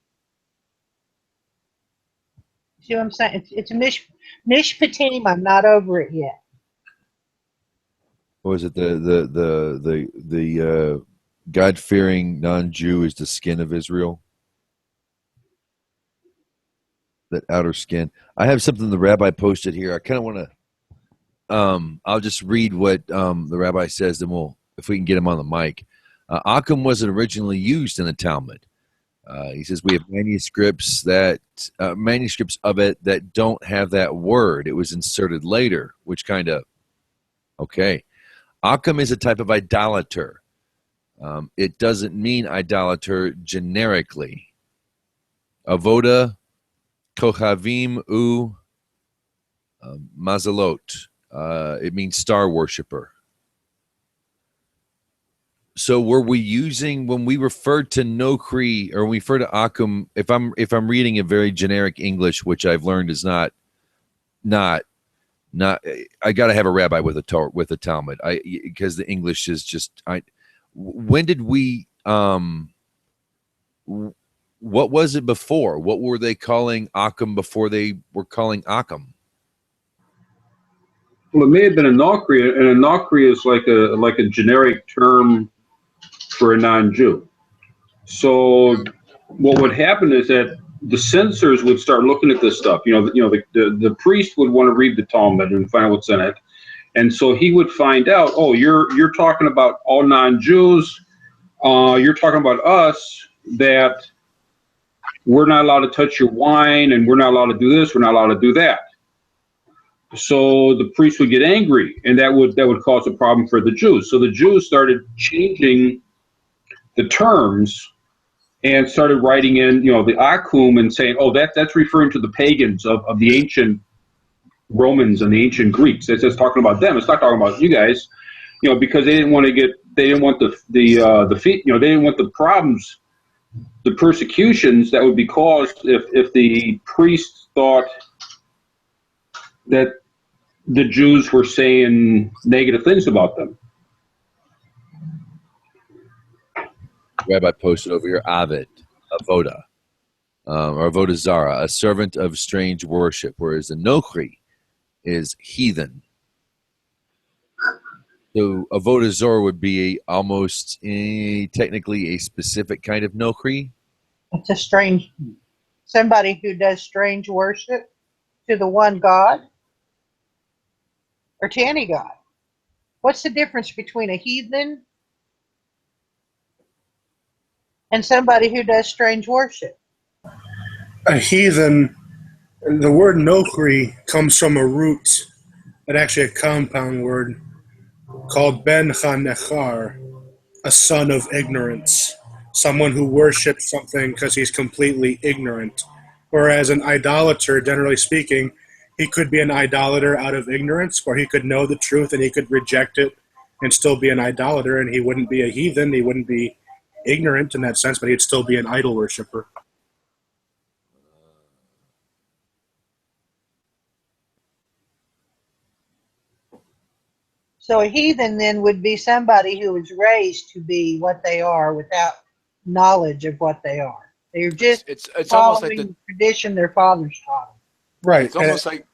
See what I'm saying? It's a mishpatim. I'm not over it yet. What was it? The God-fearing non-Jew is the skin of Israel. That outer skin. I have something the rabbi posted here. I kind of want to. I'll just read what the rabbi says, then if we can get him on the mic. Akum wasn't originally used in the Talmud. He says we have manuscripts of it that don't have that word. It was inserted later, which kind of okay. Akum is a type of idolater. It doesn't mean idolater generically. Avoda, Kohavim, Mazalot. It means star worshiper. So were we using, when we referred to Nokri or we refer to Akum, if I'm reading a very generic English, which I've learned is not I got to have a rabbi with a Talmud, because the English is just when did we what was it before? What were they calling Akum before they were calling Akum? Well, it may have been a Nokri, and a Nokri is like a generic term for a non-Jew. So what would happen is that the censors would start looking at this stuff. The priest would want to read the Talmud and find out what's in it, and so he would find out. Oh, you're talking about all non-Jews. You're talking about us, that we're not allowed to touch your wine, and we're not allowed to do this. We're not allowed to do that. So the priest would get angry, and that would cause a problem for the Jews. So the Jews started changing the terms and started writing in, the Akum, and saying, oh, that's referring to the pagans of the ancient Romans and the ancient Greeks. It's just talking about them. It's not talking about you guys, because they didn't want the problems, the persecutions that would be caused if the priests thought that the Jews were saying negative things about them. Rabbi posted over here, Avid, Avoda, or Avoda Zara, a servant of strange worship, whereas the Nokri is heathen. So Avoda Zara would be almost technically a specific kind of Nokri. It's somebody who does strange worship to the one God or to any God. What's the difference between a heathen and somebody who does strange worship? A heathen, the word nokri comes from a root, and actually a compound word, called ben ha-nechar, a son of ignorance, someone who worships something because he's completely ignorant. Whereas an idolater, generally speaking, he could be an idolater out of ignorance, or he could know the truth and he could reject it and still be an idolater, and he wouldn't be a heathen, he wouldn't be ignorant in that sense, but he'd still be an idol worshiper. So a heathen then would be somebody who was raised to be what they are without knowledge of what they are. They're just it's almost like following the tradition their fathers taught them. Right. It's almost like,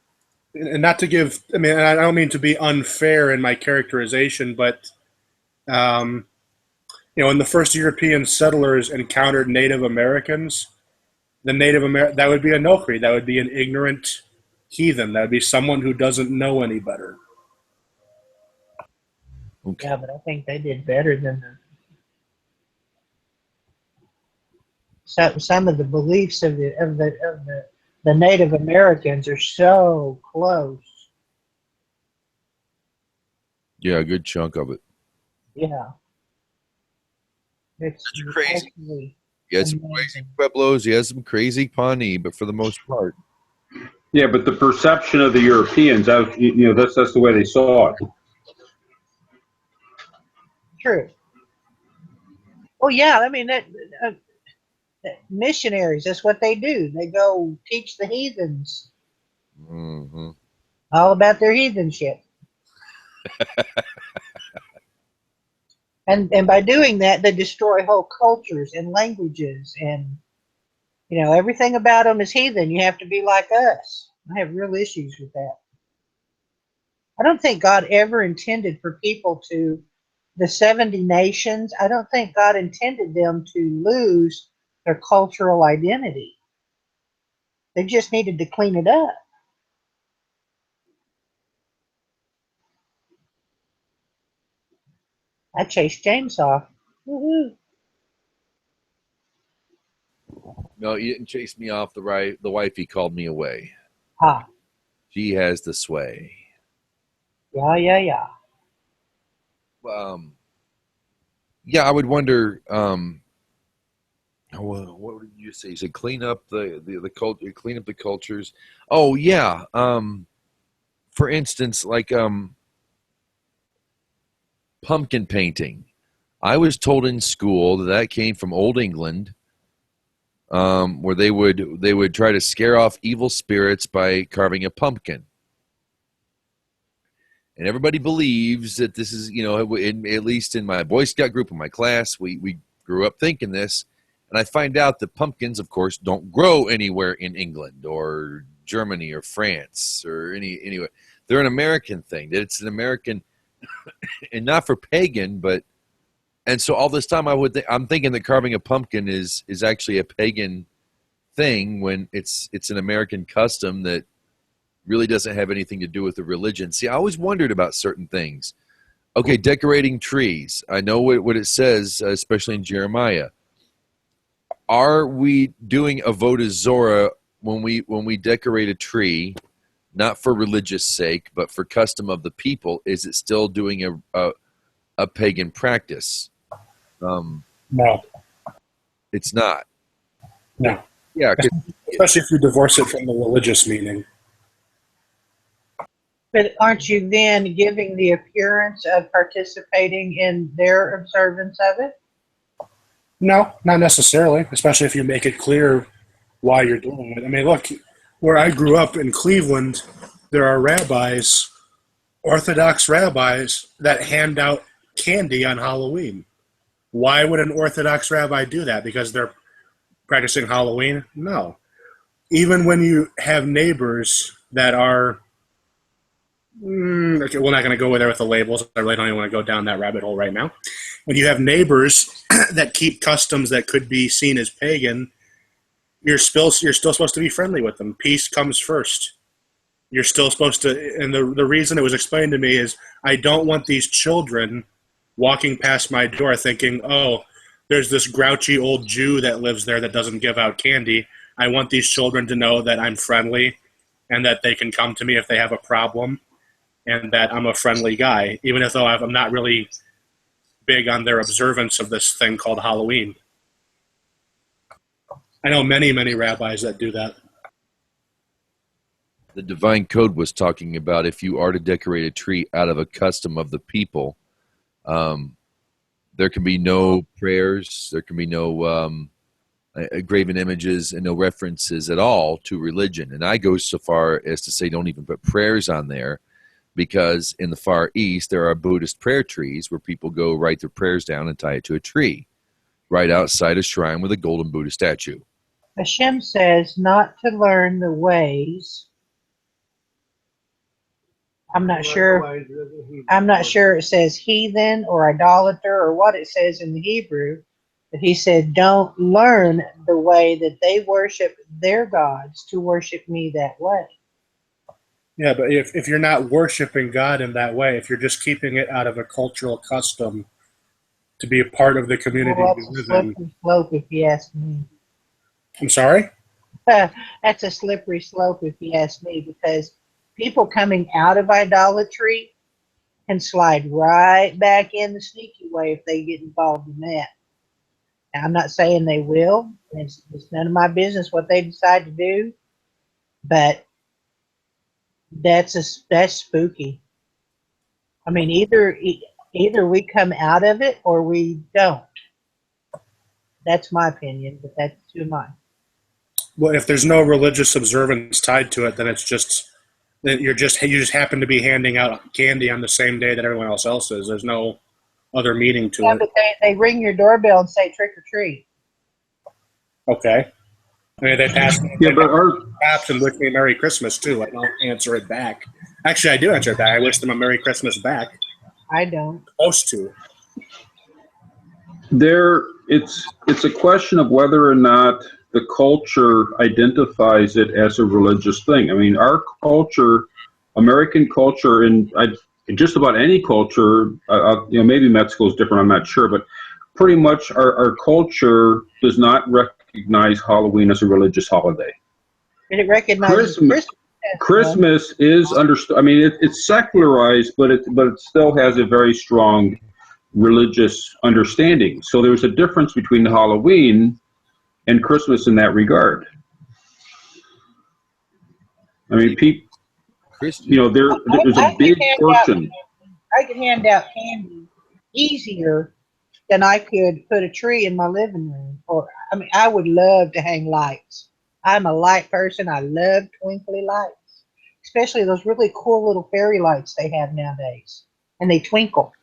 and not to give, I mean, I don't mean to be unfair in my characterization, but, when the first European settlers encountered Native Americans, that would be a Nokri, that would be an ignorant heathen. That would be someone who doesn't know any better. Okay. Yeah, but I think they did better than some of the beliefs of the Native Americans are so close. Yeah, a good chunk of it. Yeah. It's crazy. actually You had some crazy amazing. Pueblos, you had some crazy Pawnee, but for the most part, Yeah, but the perception of the Europeans, that's the way they saw it. True. Well, yeah, I mean that missionaries, that's what they do. They go teach the heathens mhm. all about their heathenship. And by doing that, they destroy whole cultures and languages, and everything about them is heathen. You have to be like us. I have real issues with that. I don't think God ever intended for people the 70 nations, I don't think God intended them to lose their cultural identity. They just needed to clean it up. I chased James off. Woohoo. No, you didn't chase me off the wifey called me away. Ah, She has the sway. yeah. Yeah, I would wonder. What did you say? You said clean up the culture, clean up the cultures. Oh yeah. For instance, like pumpkin painting. I was told in school that came from Old England, where they would try to scare off evil spirits by carving a pumpkin. And everybody believes that this is, at least in my Boy Scout group in my class, we grew up thinking this. And I find out that pumpkins, of course, don't grow anywhere in England or Germany or France or anywhere. They're an American thing. That it's an American, and not for pagan, but. And so all this time I'm thinking that carving a pumpkin is actually a pagan thing when it's an American custom that really doesn't have anything to do with the religion. See, I always wondered about certain things. Okay, decorating trees. I know what it says, especially in Jeremiah. Are we doing avodah zorah when we decorate a tree, not for religious sake, but for custom of the people? Is it still doing a pagan practice? No. It's not. No. Yeah, Especially if you divorce it from the religious meaning. But aren't you then giving the appearance of participating in their observance of it? No, not necessarily, especially if you make it clear why you're doing it. I mean, look, where I grew up in Cleveland, there are rabbis, Orthodox rabbis, that hand out candy on Halloween. Why would an Orthodox rabbi do that? Because they're practicing Halloween? No. Even when you have neighbors that are, okay, we're not going to go there with the labels. I really don't even want to go down that rabbit hole right now. When you have neighbors that keep customs that could be seen as pagan, you're still supposed to be friendly with them. Peace comes first. You're still supposed to, and the reason it was explained to me is I don't want these children walking past my door thinking, oh, there's this grouchy old Jew that lives there that doesn't give out candy. I want these children to know that I'm friendly and that they can come to me if they have a problem and that I'm a friendly guy, even if though I'm not really big on their observance of this thing called Halloween. I know many, many rabbis that do that. the divine code was talking about if you are to decorate a tree out of a custom of the people, there can be no prayers, there can be no graven images, and no references at all to religion. And I go so far as to say don't even put prayers on there, because in the Far East there are Buddhist prayer trees where people go write their prayers down and tie it to a tree right outside a shrine with a golden Buddha statue. Hashem says not to learn the ways. I'm not sure it says heathen or idolater or what it says in the Hebrew, but he said don't learn the way that they worship their gods to worship me that way. Yeah, but if you're not worshiping God in that way, if you're just keeping it out of a cultural custom to be a part of the community Well, you that's a live in. slippery slope, if you ask me. I'm sorry? That's a slippery slope, if you ask me, because people coming out of idolatry can slide right back in the sneaky way if they get involved in that. Now, I'm not saying they will. It's none of my business what they decide to do, but that's spooky. I mean, either we come out of it or we don't. That's my opinion, but that's too mine. Well, if there's no religious observance tied to it, then it's just that you just happen to be handing out candy on the same day that everyone else is. There's no other meaning to Yeah, it. but they ring your doorbell and say trick or treat. Okay. I mean, they pass Yeah, but our taps and wish me a Merry Christmas too. I don't answer it back. Actually, I do answer it back. I wish them a Merry Christmas back. I don't. Supposed to. it's a question of whether or not the culture identifies it as a religious thing. I mean, our culture, American culture, and just about any culture, maybe Mexico is different, I'm not sure, but pretty much our culture does not recognize Halloween as a religious holiday. And it recognizes Christmas is understood. I mean, it's secularized, but it still has a very strong religious understanding. So there's a difference between Halloween and Christmas in that regard. I mean, people, Christian. there's a big portion. I could hand out candy easier than I could put a tree in my living room. Or I mean, I would love to hang lights. I'm a light person. I love twinkly lights, especially those really cool little fairy lights they have nowadays, and they twinkle.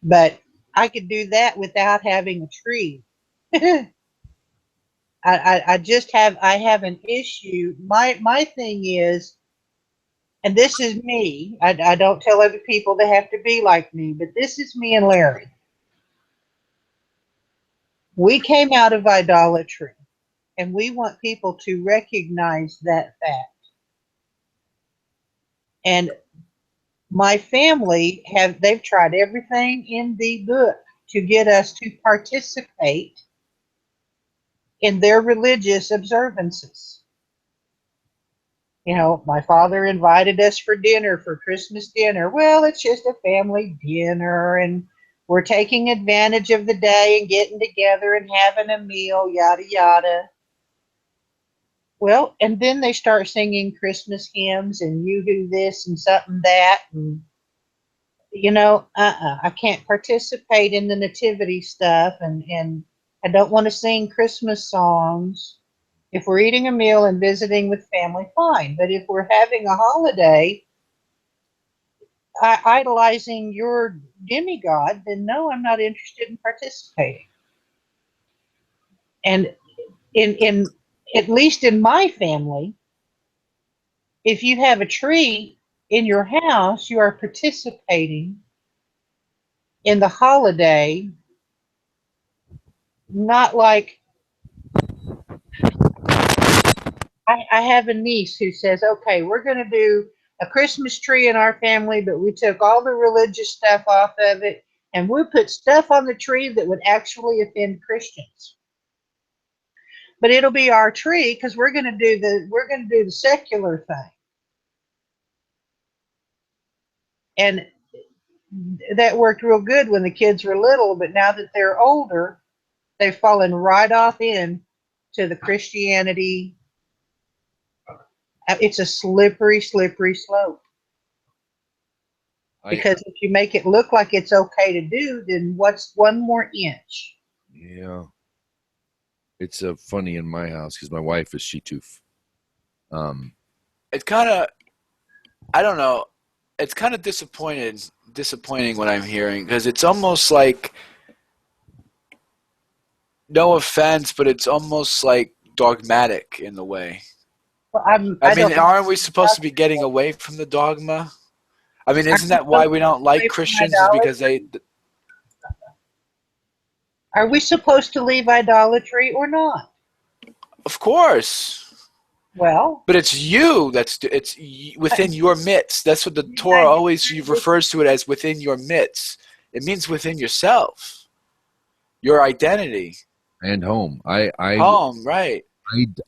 But I could do that without having a tree. I have an issue. My thing is, and this is me. I don't tell other people they have to be like me, but this is me and Larry. We came out of idolatry, and we want people to recognize that fact. And my family they've tried everything in the book to get us to participate in their religious observances. You know, my father invited us for dinner, for Christmas dinner. Well, it's just a family dinner, and we're taking advantage of the day and getting together and having a meal, yada, yada. Well, and then they start singing Christmas hymns and you do this and something that. And, I can't participate in the nativity stuff, and I don't want to sing Christmas songs. If we're eating a meal and visiting with family, fine. But if we're having a holiday, idolizing your demigod, then no, I'm not interested in participating. And in at least in my family, if you have a tree in your house, you are participating in the holiday, not like I have a niece who says, okay, we're going to do a Christmas tree in our family, but we took all the religious stuff off of it, and we'll put stuff on the tree that would actually offend Christians. But it'll be our tree because we're going to do the secular thing. And that worked real good when the kids were little, but now that they're older, they've fallen right off in to the Christianity. It's a slippery, slippery slope. Because if you make it look like it's okay to do, then what's one more inch? Yeah. It's funny in my house because my wife is Shituf. It kind of, I don't know. It's kind of disappointing what I'm hearing because it's almost like, no offense, but it's almost like dogmatic in the way. Well, I mean, aren't we supposed to be getting away from the dogma? I mean, isn't that why we don't like Christians? Is because they. Are we supposed to leave idolatry or not? Of course. Well, But it's you within your midst. That's what the Torah always refers to it as, within your midst. It means within yourself, your identity, And home. home, right?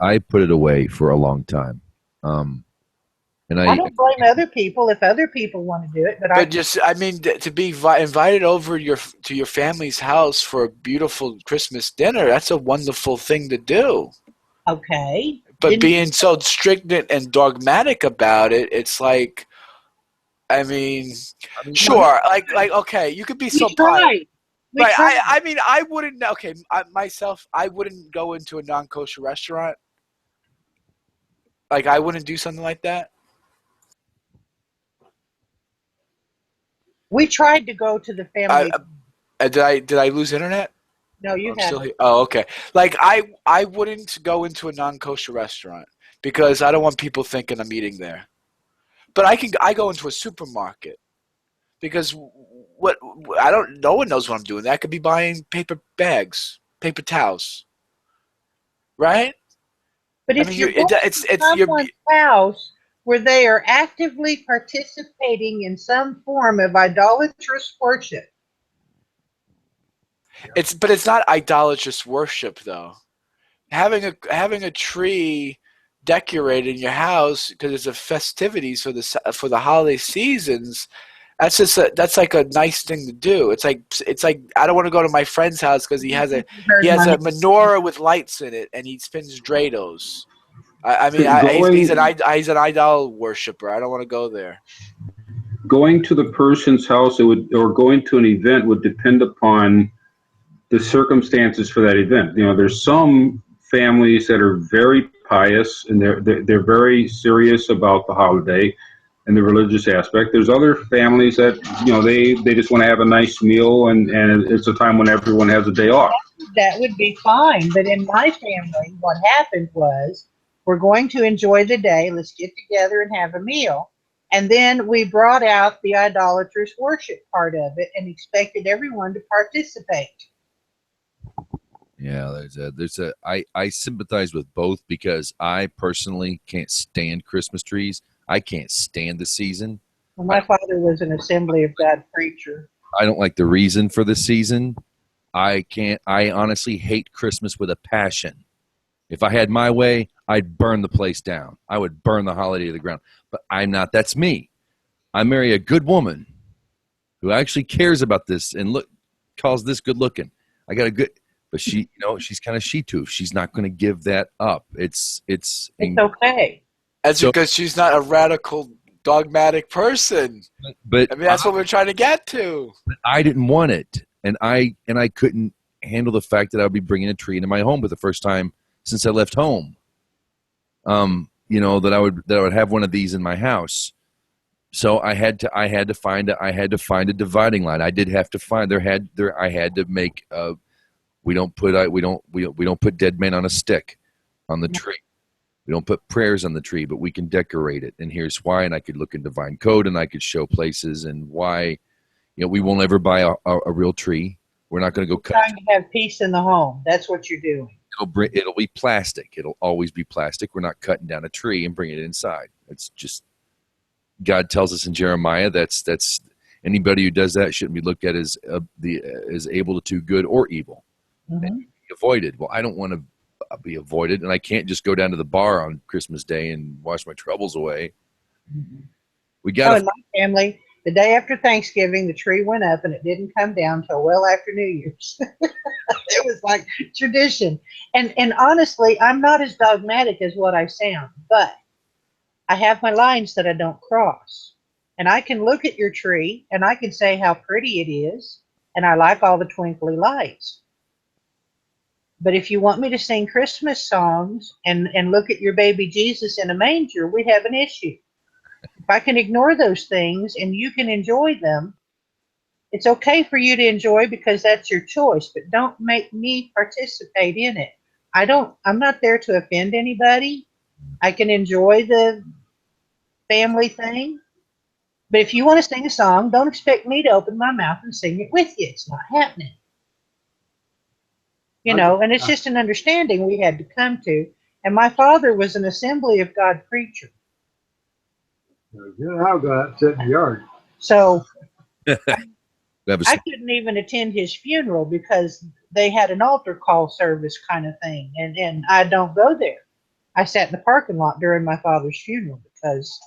I put it away for a long time. And I don't blame other people if other people want to do it, but But just, I mean, to be invited over to your family's house for a beautiful Christmas dinner, that's a wonderful thing to do. okay. But being so strict and dogmatic about it, it's like, I mean, sure, like okay, you could be so pious. Right, I mean, I wouldn't, okay, myself, I wouldn't go into a non-kosher restaurant. Like, I wouldn't do something like that. We tried to go to the family. Did I lose internet? No, you I'm still haven't. here. Oh, okay. Like, I wouldn't go into a non-kosher restaurant because I don't want people thinking I'm eating there. But I go into a supermarket because no one knows what I'm doing. I could be buying paper bags, paper towels, right? But if you're going to someone's house where they are actively participating in some form of idolatrous worship. But it's not idolatrous worship, though. Having a tree decorated in your house because it's a festivities for the holiday seasons. That's like a nice thing to do. It's like I don't want to go to my friend's house because he has a menorah with lights in it and he spins dreidels. I mean, he's an idol worshiper. I don't want to go there. Going to the person's house, or going to an event would depend upon the circumstances for that event. You know, there's some families that are very pious and they're very serious about the holiday and the religious aspect. There's other families that, you know, they just want to have a nice meal and it's a time when everyone has a day off. That would be fine. But in my family, what happened was, we're going to enjoy the day. Let's get together and have a meal. And then we brought out the idolatrous worship part of it and expected everyone to participate. Yeah, I sympathize with both because I personally can't stand Christmas trees. I can't stand the season. Well, my father was an Assembly of God preacher. I don't like the reason for the season. I honestly hate Christmas with a passion. If I had my way, I'd burn the place down. I would burn the holiday to the ground. But I'm not. That's me. I marry a good woman who actually cares about this and calls this good looking. I got a good, but she, she's kind of she-tooth. She's not going to give that up. It's okay. That's because she's not a radical, dogmatic person. But I mean, that's what we're trying to get to. But I didn't want it, and I couldn't handle the fact that I would be bringing a tree into my home for the first time since I left home. That I would have one of these in my house. So I had to find a dividing line. I did have to find I had to make we don't put dead men on a stick on the tree. We don't put prayers on the tree, but we can decorate it. And here's why. And I could look in Divine Code and I could show places and why. We won't ever buy a real tree. We're not going to go cut. Trying to have peace in the home. That's what you're doing. It'll be plastic. It'll always be plastic. We're not cutting down a tree and bringing it inside. It's just, God tells us in Jeremiah that's anybody who does that shouldn't be looked at as able to do good or evil. Mm-hmm. And be avoided. Well, I don't want to be avoided, and I can't just go down to the bar on Christmas Day and wash my troubles away. Mm-hmm. We got in my family. The day after Thanksgiving, the tree went up, and it didn't come down till well after New Year's. It was like tradition. And honestly, I'm not as dogmatic as what I sound, but I have my lines that I don't cross. And I can look at your tree, and I can say how pretty it is, and I like all the twinkly lights. But if you want me to sing Christmas songs and look at your baby Jesus in a manger, we have an issue. If I can ignore those things and you can enjoy them, it's okay for you to enjoy because that's your choice, but don't make me participate in it. I'm not there to offend anybody. I can enjoy the family thing. But if you want to sing a song, don't expect me to open my mouth and sing it with you. It's not happening. And it's just an understanding we had to come to. And my father was an Assembly of God preacher. You know, I've got sit in the yard. So That was- I couldn't even attend his funeral because they had an altar call service kind of thing. And I don't go there. I sat in the parking lot during my father's funeral because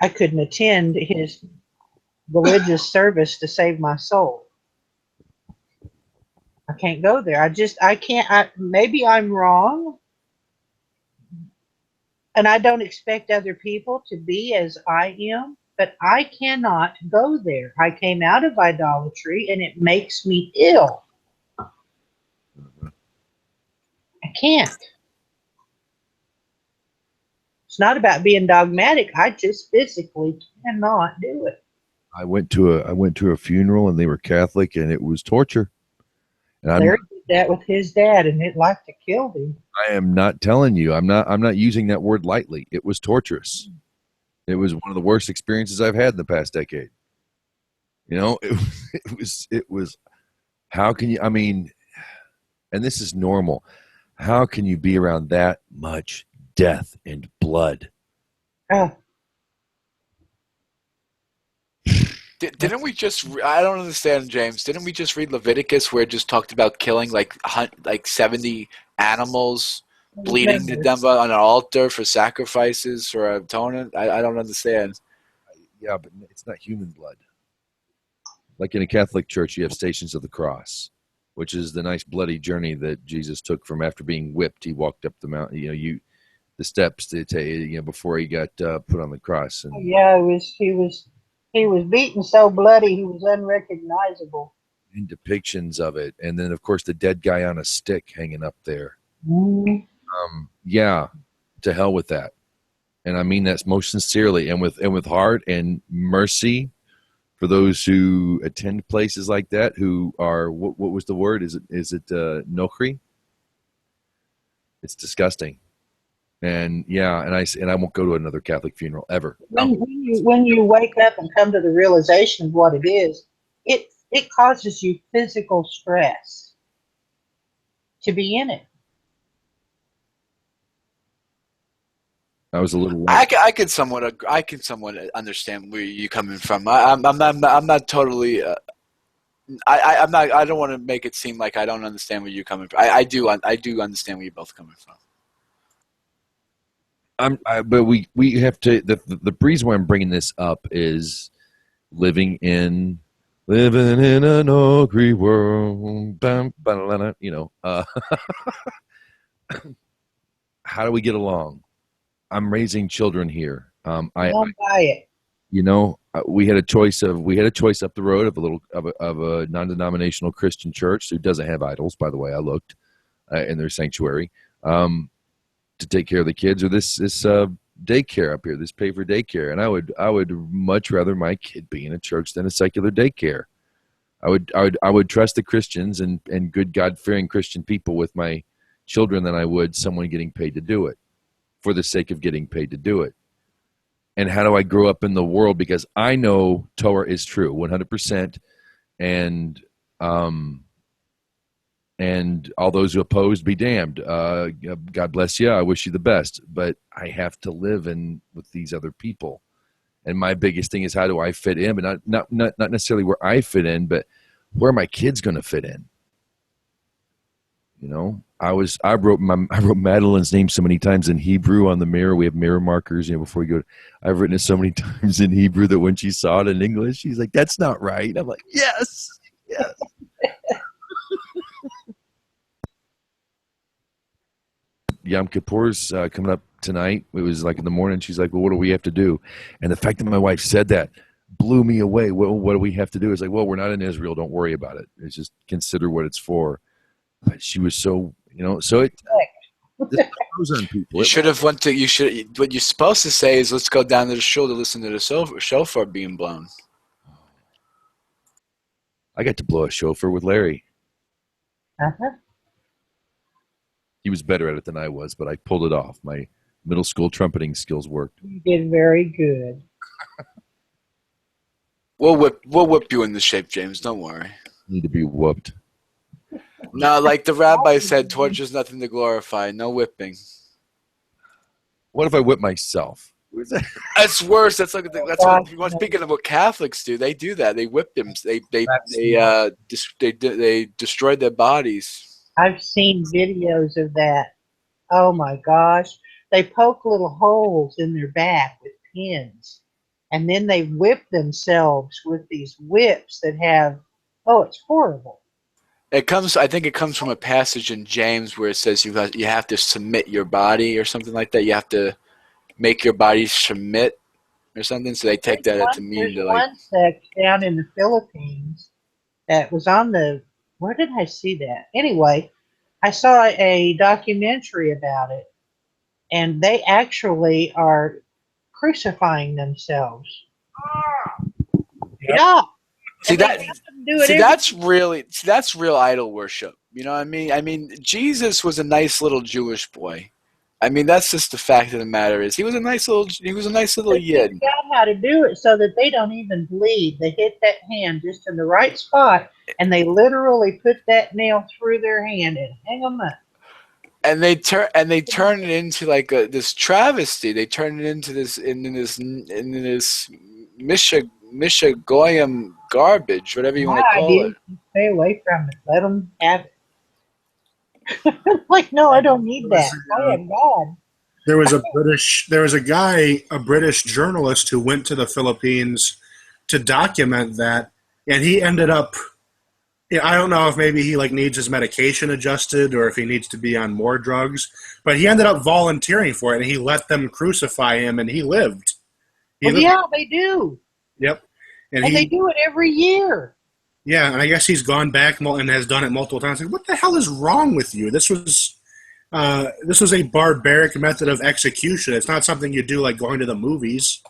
I couldn't attend his religious service to save my soul. I can't go there. I can't. Maybe I'm wrong. And I don't expect other people to be as I am, but I cannot go there. I came out of idolatry and it makes me ill. I can't. It's not about being dogmatic. I just physically cannot do it. I went to a funeral and they were Catholic and it was torture. And Larry did that with his dad and it like to kill him. I am not telling you. I'm not using that word lightly. It was torturous. It was one of the worst experiences I've had in the past decade. You know, it was how can you, I mean, and this is normal. How can you be around that much death and blood? Oh, Didn't we just? I don't understand, James. Didn't we just read Leviticus where it just talked about killing like 70 animals, bleeding to them on an altar for sacrifices for atonement? I don't understand. Yeah, but it's not human blood. Like in a Catholic church, you have Stations of the Cross, which is the nice bloody journey that Jesus took from after being whipped. He walked up the mountain, the steps to take, before he got put on the cross. And yeah, he was beaten so bloody he was unrecognizable. and depictions of it, and then of course the dead guy on a stick hanging up there. Mm. Yeah, to hell with that, and I mean that most sincerely, and with heart and mercy for those who attend places like that, who are what was the word? Is it nochri? It's disgusting, and yeah, and I won't go to another Catholic funeral ever. When you wake up and come to the realization of what it is, it causes you physical stress to be in it. I was a little. I can somewhat understand where you're coming from. I'm not totally. I don't want to make it seem like I don't understand where you're coming from. I do understand where you're both coming from. But we have to. The reason why I'm bringing this up is living in an ugly world. How do we get along? I'm raising children here. Don't buy it. We had a choice up the road of a non-denominational Christian church who doesn't have idols. By the way, I looked in their sanctuary to take care of the kids, or this daycare up here, this pay for daycare. And I would much rather my kid be in a church than a secular daycare. I would trust the Christians and good God-fearing Christian people with my children than I would someone getting paid to do it for the sake of getting paid to do it. And how do I grow up in the world? Because I know Torah is true, 100%. And all those who oppose, be damned. God bless you. I wish you the best. But I have to live with these other people. And my biggest thing is, how do I fit in? But not necessarily where I fit in, but where are my kids going to fit in? I wrote Madeline's name so many times in Hebrew on the mirror. We have mirror markers, before you go. I've written it so many times in Hebrew that when she saw it in English, she's like, "That's not right." I'm like, "Yes." Yom Kippur's coming up tonight. It was like in the morning. She's like, "Well, what do we have to do?" And the fact that my wife said that blew me away. What do we have to do? It's like, well, we're not in Israel. Don't worry about it. It's just consider what it's for. But she was so, so it goes on people. You should have what you're supposed to say is, let's go down to the shul to listen to the shofar being blown. I got to blow a shofar with Larry. Uh-huh. He was better at it than I was, but I pulled it off. My middle school trumpeting skills worked. You did very good. We'll whip you into shape, James. Don't worry. Need to be whooped. No, like the rabbi said, torture is nothing to glorify. No whipping. What if I whip myself? Where's that? That's worse. That's like that's God, what. no. Speaking of what Catholics do, they do that. They whip them. They destroy their bodies. I've seen videos of that. Oh my gosh. They poke little holes in their back with pins. And then they whip themselves with these whips that have, oh, it's horrible. It comes. I think it comes from a passage in James where it says you have to submit your body or something like that. You have to make your body submit or something. So they take that to mean There's to like. one sect down in the Philippines that was on the, where did I see that? Anyway, I saw a documentary about it, and they actually are crucifying themselves. Yep. Yeah. See And they that. have them do it See, every- that's real idol worship. You know what I mean? I mean, Jesus was a nice little Jewish boy. I mean, that's just the fact of the matter is he was a nice little They yid. figured out how to do it so that they don't even bleed. They hit that hand just in the right spot, and they literally put that nail through their hand and hang them up. And they turn it into like this travesty. They turn it into this Misha Goyim garbage, whatever you want to My call idea it. is to stay away from it. Let them have it. Like, no, I don't need that. I am God. There was a British journalist who went to the Philippines to document that, and he ended up. I don't know if maybe he like needs his medication adjusted or if he needs to be on more drugs, but he ended up volunteering for it, and he let them crucify him, and he lived. Yeah, they do. Yep, And they do it every year. Yeah, and I guess he's gone back and has done it multiple times. Like, what the hell is wrong with you? This was a barbaric method of execution. It's not something you do like going to the movies.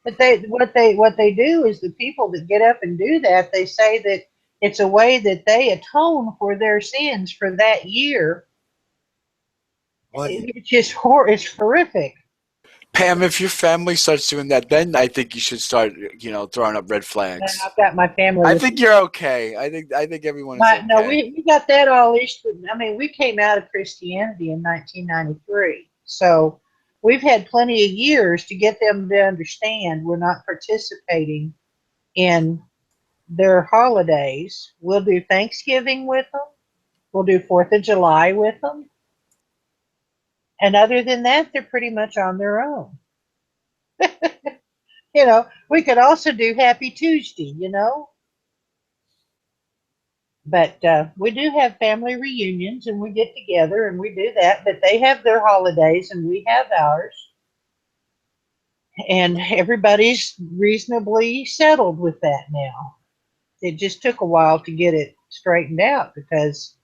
But what they do is the people that get up and do that, they say that it's a way that they atone for their sins for that year. It's just it's horrific. Pam, if your family starts doing that, then I think you should start, throwing up red And flags. I've got my family. I think you're okay. I think everyone is okay. No, we got that all issued. I mean, we came out of Christianity in 1993, so we've had plenty of years to get them to understand we're not participating in their holidays. We'll do Thanksgiving with them. We'll do 4th of July with them. And other than that, they're pretty much on their own. We could also do Happy Tuesday, But we do have family reunions, and we get together and we do that. But they have their holidays and we have ours. And everybody's reasonably settled with that now. It just took a while to get it straightened out because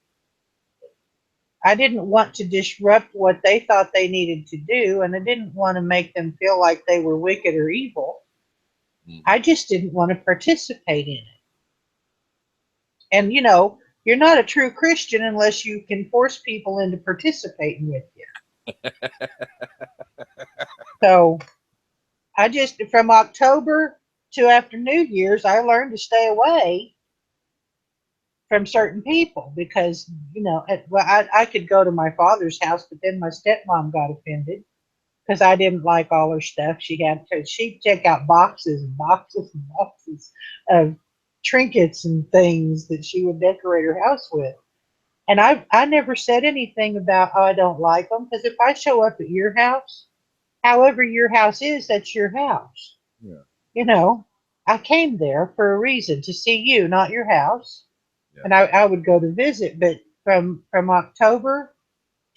I didn't want to disrupt what they thought they needed to do, and I didn't want to make them feel like they were wicked or evil. I just didn't want to participate in it. And, you're not a true Christian unless you can force people into participating with you. So I just, from October to after New Year's, I learned to stay away from certain people because, I could go to my father's house, but then my stepmom got offended because I didn't like all her stuff. She'd check out boxes and boxes and boxes of trinkets and things that she would decorate her house with. And I never said anything about, oh, I don't like them, because if I show up at your house, however your house is, that's your house. Yeah. I came there for a reason, to see you, not your house. Yeah. And I would go to visit, but from October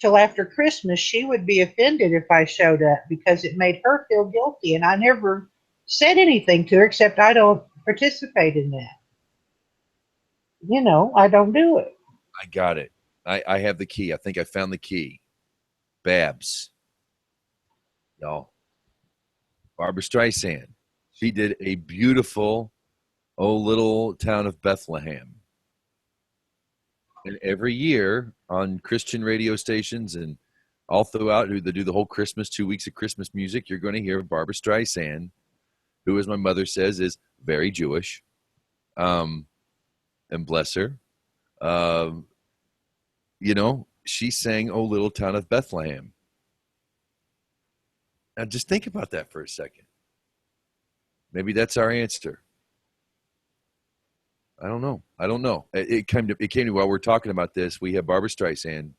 till after Christmas, she would be offended if I showed up because it made her feel guilty. And I never said anything to her except I don't participate in that. I don't do it. I got it. I have the key. I think I found the key. Babs. Y'all. Barbara Streisand. She did a beautiful, little town of Bethlehem. And every year on Christian radio stations and all throughout, they do the whole Christmas, 2 weeks of Christmas music, you're going to hear Barbara Streisand, who, as my mother says, is very Jewish. And bless her. you know, she sang "O Little Town of Bethlehem." Now, just think about that for a second. Maybe that's our answer. I don't know. It came to me while we're talking about this. We have Barbara Streisand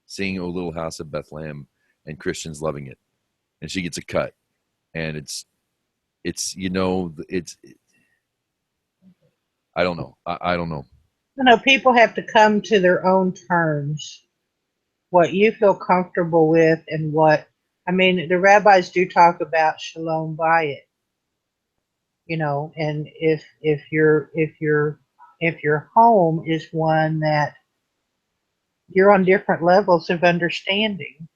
singing "O Little House of Bethlehem" and Christians loving it, and she gets a cut, and it's I don't know. I don't know. You know, people have to come to their own terms, what you feel comfortable with, and what I mean. The rabbis do talk about shalom bayit, you know, and if your home is one that you're on different levels of understanding,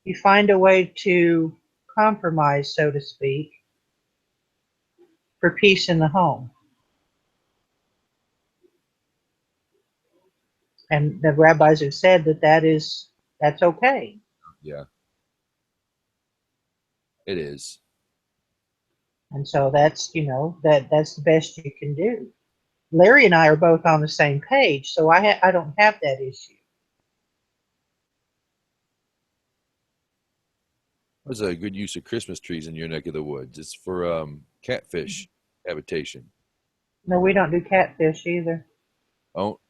you find a way to compromise, so to speak, for peace in the home. And the rabbis have said that's okay. Yeah, it is. And so that's, you know, that's the best you can do. Larry and I are both on the same page, so I don't have that issue. What's a good use of Christmas trees in your neck of the woods? It's for catfish habitation. No, we don't do catfish either. Oh,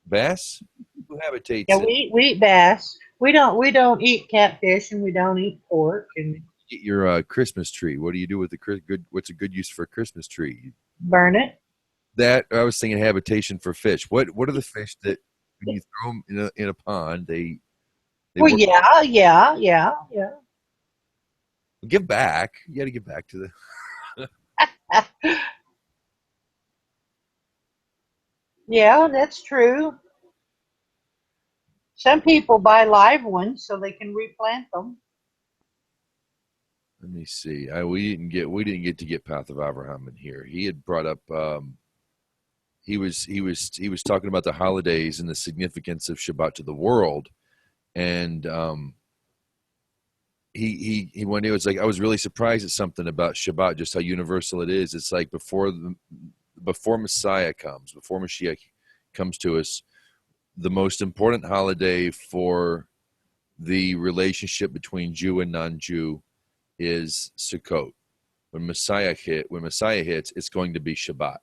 bass? Who habitates Yeah, it? we eat bass. We don't eat catfish, and we don't eat pork. And Get your Christmas tree. What do you do with the what's a good use for a Christmas tree? burn it. That I was thinking habitation for fish. What are the fish that when you throw them in a pond they Well, work, yeah. give back? You got to give back to the. Yeah, that's true. Some people buy live ones so they can replant them. Let me see. We didn't get to get Path of Abraham in here. He had brought up. He was talking about the holidays and the significance of Shabbat to the world, and he one day was like, I was really surprised at something about Shabbat, just how universal it is. It's like before Messiah comes, before Mashiach comes to us, the most important holiday for the relationship between Jew and non-Jew is Sukkot. When Messiah hits, it's going to be Shabbat.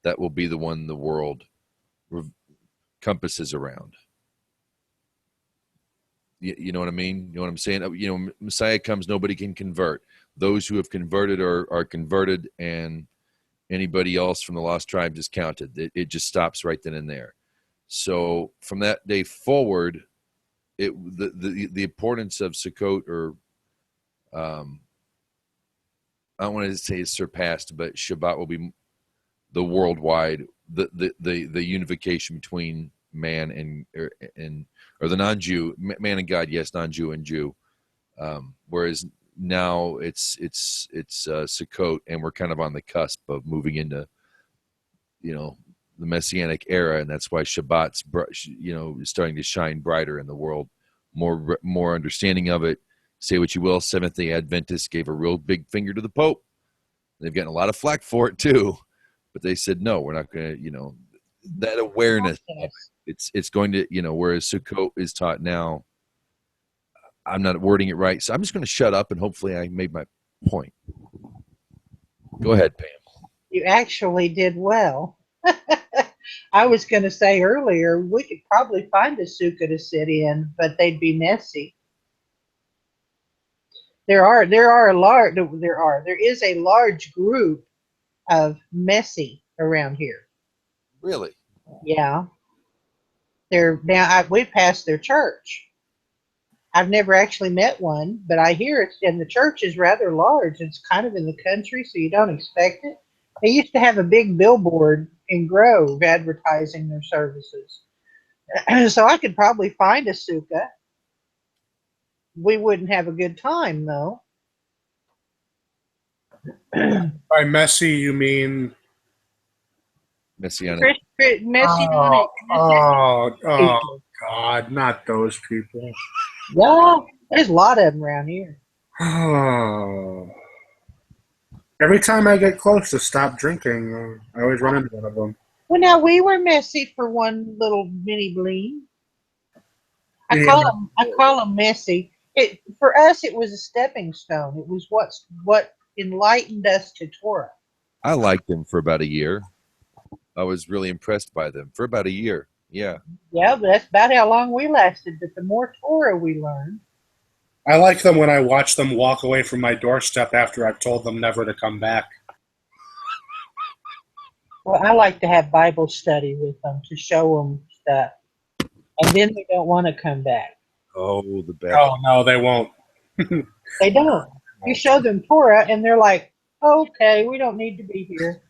That will be the one the world compasses around. You know what I mean? You know what I'm saying? You know, Messiah comes, nobody can convert. Those who have converted are converted, and anybody else from the lost tribes is counted. It just stops right then and there. So from that day forward, the importance of Sukkot, or I don't want to say it's surpassed, but Shabbat will be the worldwide, the unification between man and or the non-Jew, man and God, yes, non-Jew and Jew. Whereas now it's Sukkot, and we're kind of on the cusp of moving into, you know, the Messianic era, and that's why Shabbat's, you know, is starting to shine brighter in the world. More understanding of it. Say what you will, Seventh-day Adventists gave a real big finger to the Pope. They've gotten a lot of flack for it too, but they said no, we're not going to, you know, that awareness. It's going to, you know, whereas Sukkot is taught now. I'm not wording it right, so I'm just going to shut up, and hopefully I made my point. Go ahead, Pam. You actually did well. I was going to say earlier, we could probably find a sukkah to sit in, but they'd be messy. There is a large group of messy around here. Really? Yeah. We passed their church. I've never actually met one, but I hear it, and the church is rather large. It's kind of in the country, so you don't expect it. They used to have a big billboard in Grove advertising their services. So I could probably find a sukkah. We wouldn't have a good time, though. By messy, you mean? Messianic. Messianic. Oh, God, not those people. Yeah, there's a lot of them around here. Oh. Every time I get close to stop drinking, I always run into one of them. Well, now we were messy for one little mini bleen. I Yeah. call them messy. It for us, it was a stepping stone. It was what enlightened us to Torah. I liked them for about a year. I was really impressed by them for about a year. Yeah. Yeah, but that's about how long we lasted. But the more Torah we learned, I like them when I watch them walk away from my doorstep after I've told them never to come back. well, I like to have Bible study with them to show them stuff, and then they don't want to come back. Oh, the best. Oh, no, they won't. They don't. You show them Torah, and they're like, "Okay, we don't need to be here."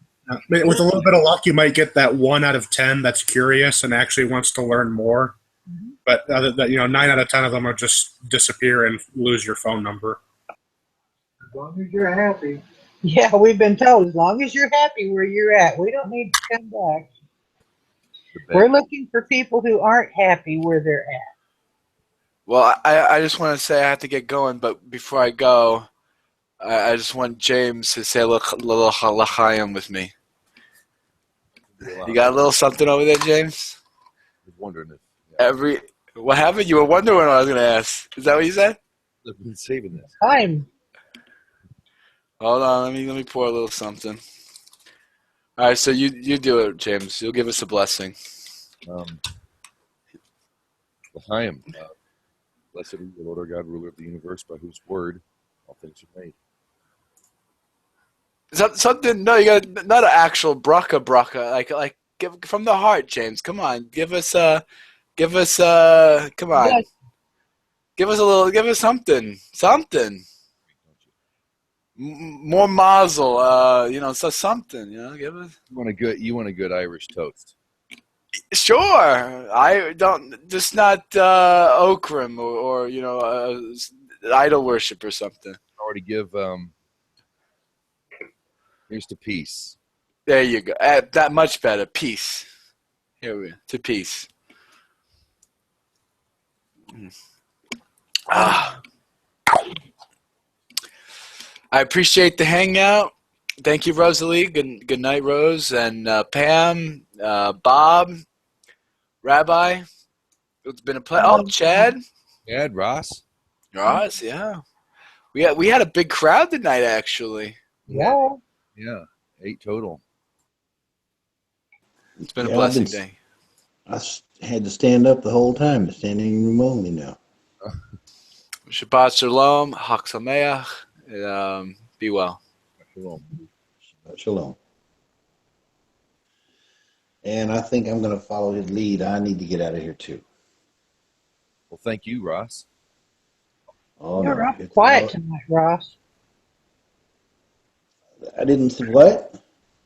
With a little bit of luck, you might get that 1 out of 10 that's curious and actually wants to learn more. Mm-hmm. But 9 out of 10 of them will just disappear and lose your phone number. As long as you're happy. Yeah, we've been told as long as you're happy where you're at, we don't need to come back. We're looking for people who aren't happy where they're at. Well, I just want to say I have to get going, but before I go, I just want James to say a little l'chaim with me. You got a little something over there, James? I was wondering if What happened? You were wondering what I was going to ask. Is that what you said? I've been saving this. Time. Hold on, let me pour a little something. All right, so you do it, James. You'll give us a blessing. L'chaim. Blessed are you, the Lord our God, ruler of the universe, by whose word all things are made. Something? No, you got not an actual bracha. Like give from the heart, James. Come on, come on. Yes. Give us something. More mazel, so something, give us. You want a good Irish toast. Sure, I don't, just not okram or idol worship or something. I already give. Here's to peace. There you go. That much better. Peace. Here we go. To peace. I appreciate the hangout. Thank you, Rosalie. Good night, Rose and Pam, Bob, Rabbi. It's been a pleasure. Oh, Chad. Yeah, Ross. Ross, yeah. We had a big crowd tonight, actually. Yeah. Yeah, 8 total. It's been a blessing day. I had to stand up the whole time, standing room only now. Shabbat Shalom, Chag Sameach. Be well. Shalom. Shabbat Shalom. And I think I'm going to follow his lead. I need to get out of here too. Well, thank you, Ross. Oh, You're no. awful quiet tonight, Ross. I didn't say what?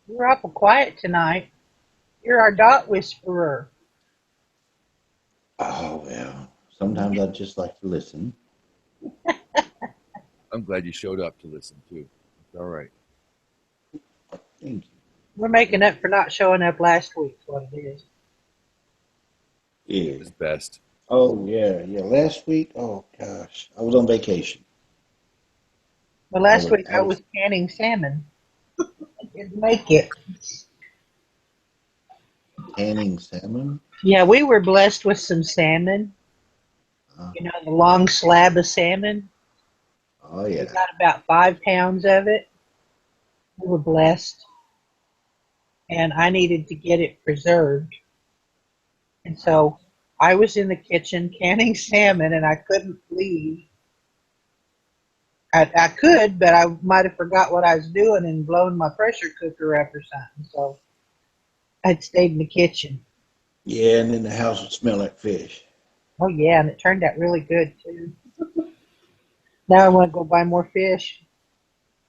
You're awful quiet tonight. You're our dot whisperer. Oh, well. Sometimes I just like to listen. I'm glad you showed up to listen too. It's all right. Thank you. We're making up for not showing up last week. Is what it is. Yeah. It's best. Oh, yeah. Last week, oh, gosh. I was on vacation. But last week I was canning salmon. I didn't make it. Canning salmon? Yeah, we were blessed with some salmon. The long slab of salmon. Oh, yeah. We got about 5 pounds of it. We were blessed. And I needed to get it preserved. And so I was in the kitchen canning salmon, and I couldn't leave. I could, but I might have forgot what I was doing and blown my pressure cooker up or something. So I'd stayed in the kitchen. Yeah, and then the house would smell like fish. Oh, yeah, and it turned out really good, too. Now I want to go buy more fish.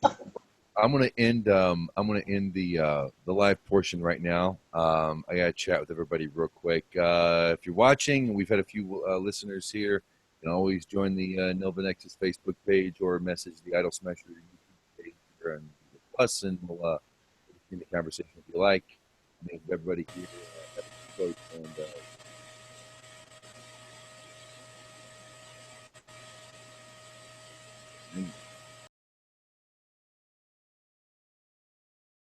I'm gonna end the live portion right now. I gotta chat with everybody real quick. If you're watching, we've had a few listeners here. You can always join the Nilvah Nexus Facebook page or message the Idol Smasher YouTube page here and us, and we'll continue the conversation if you like. I mean, everybody here have a quote and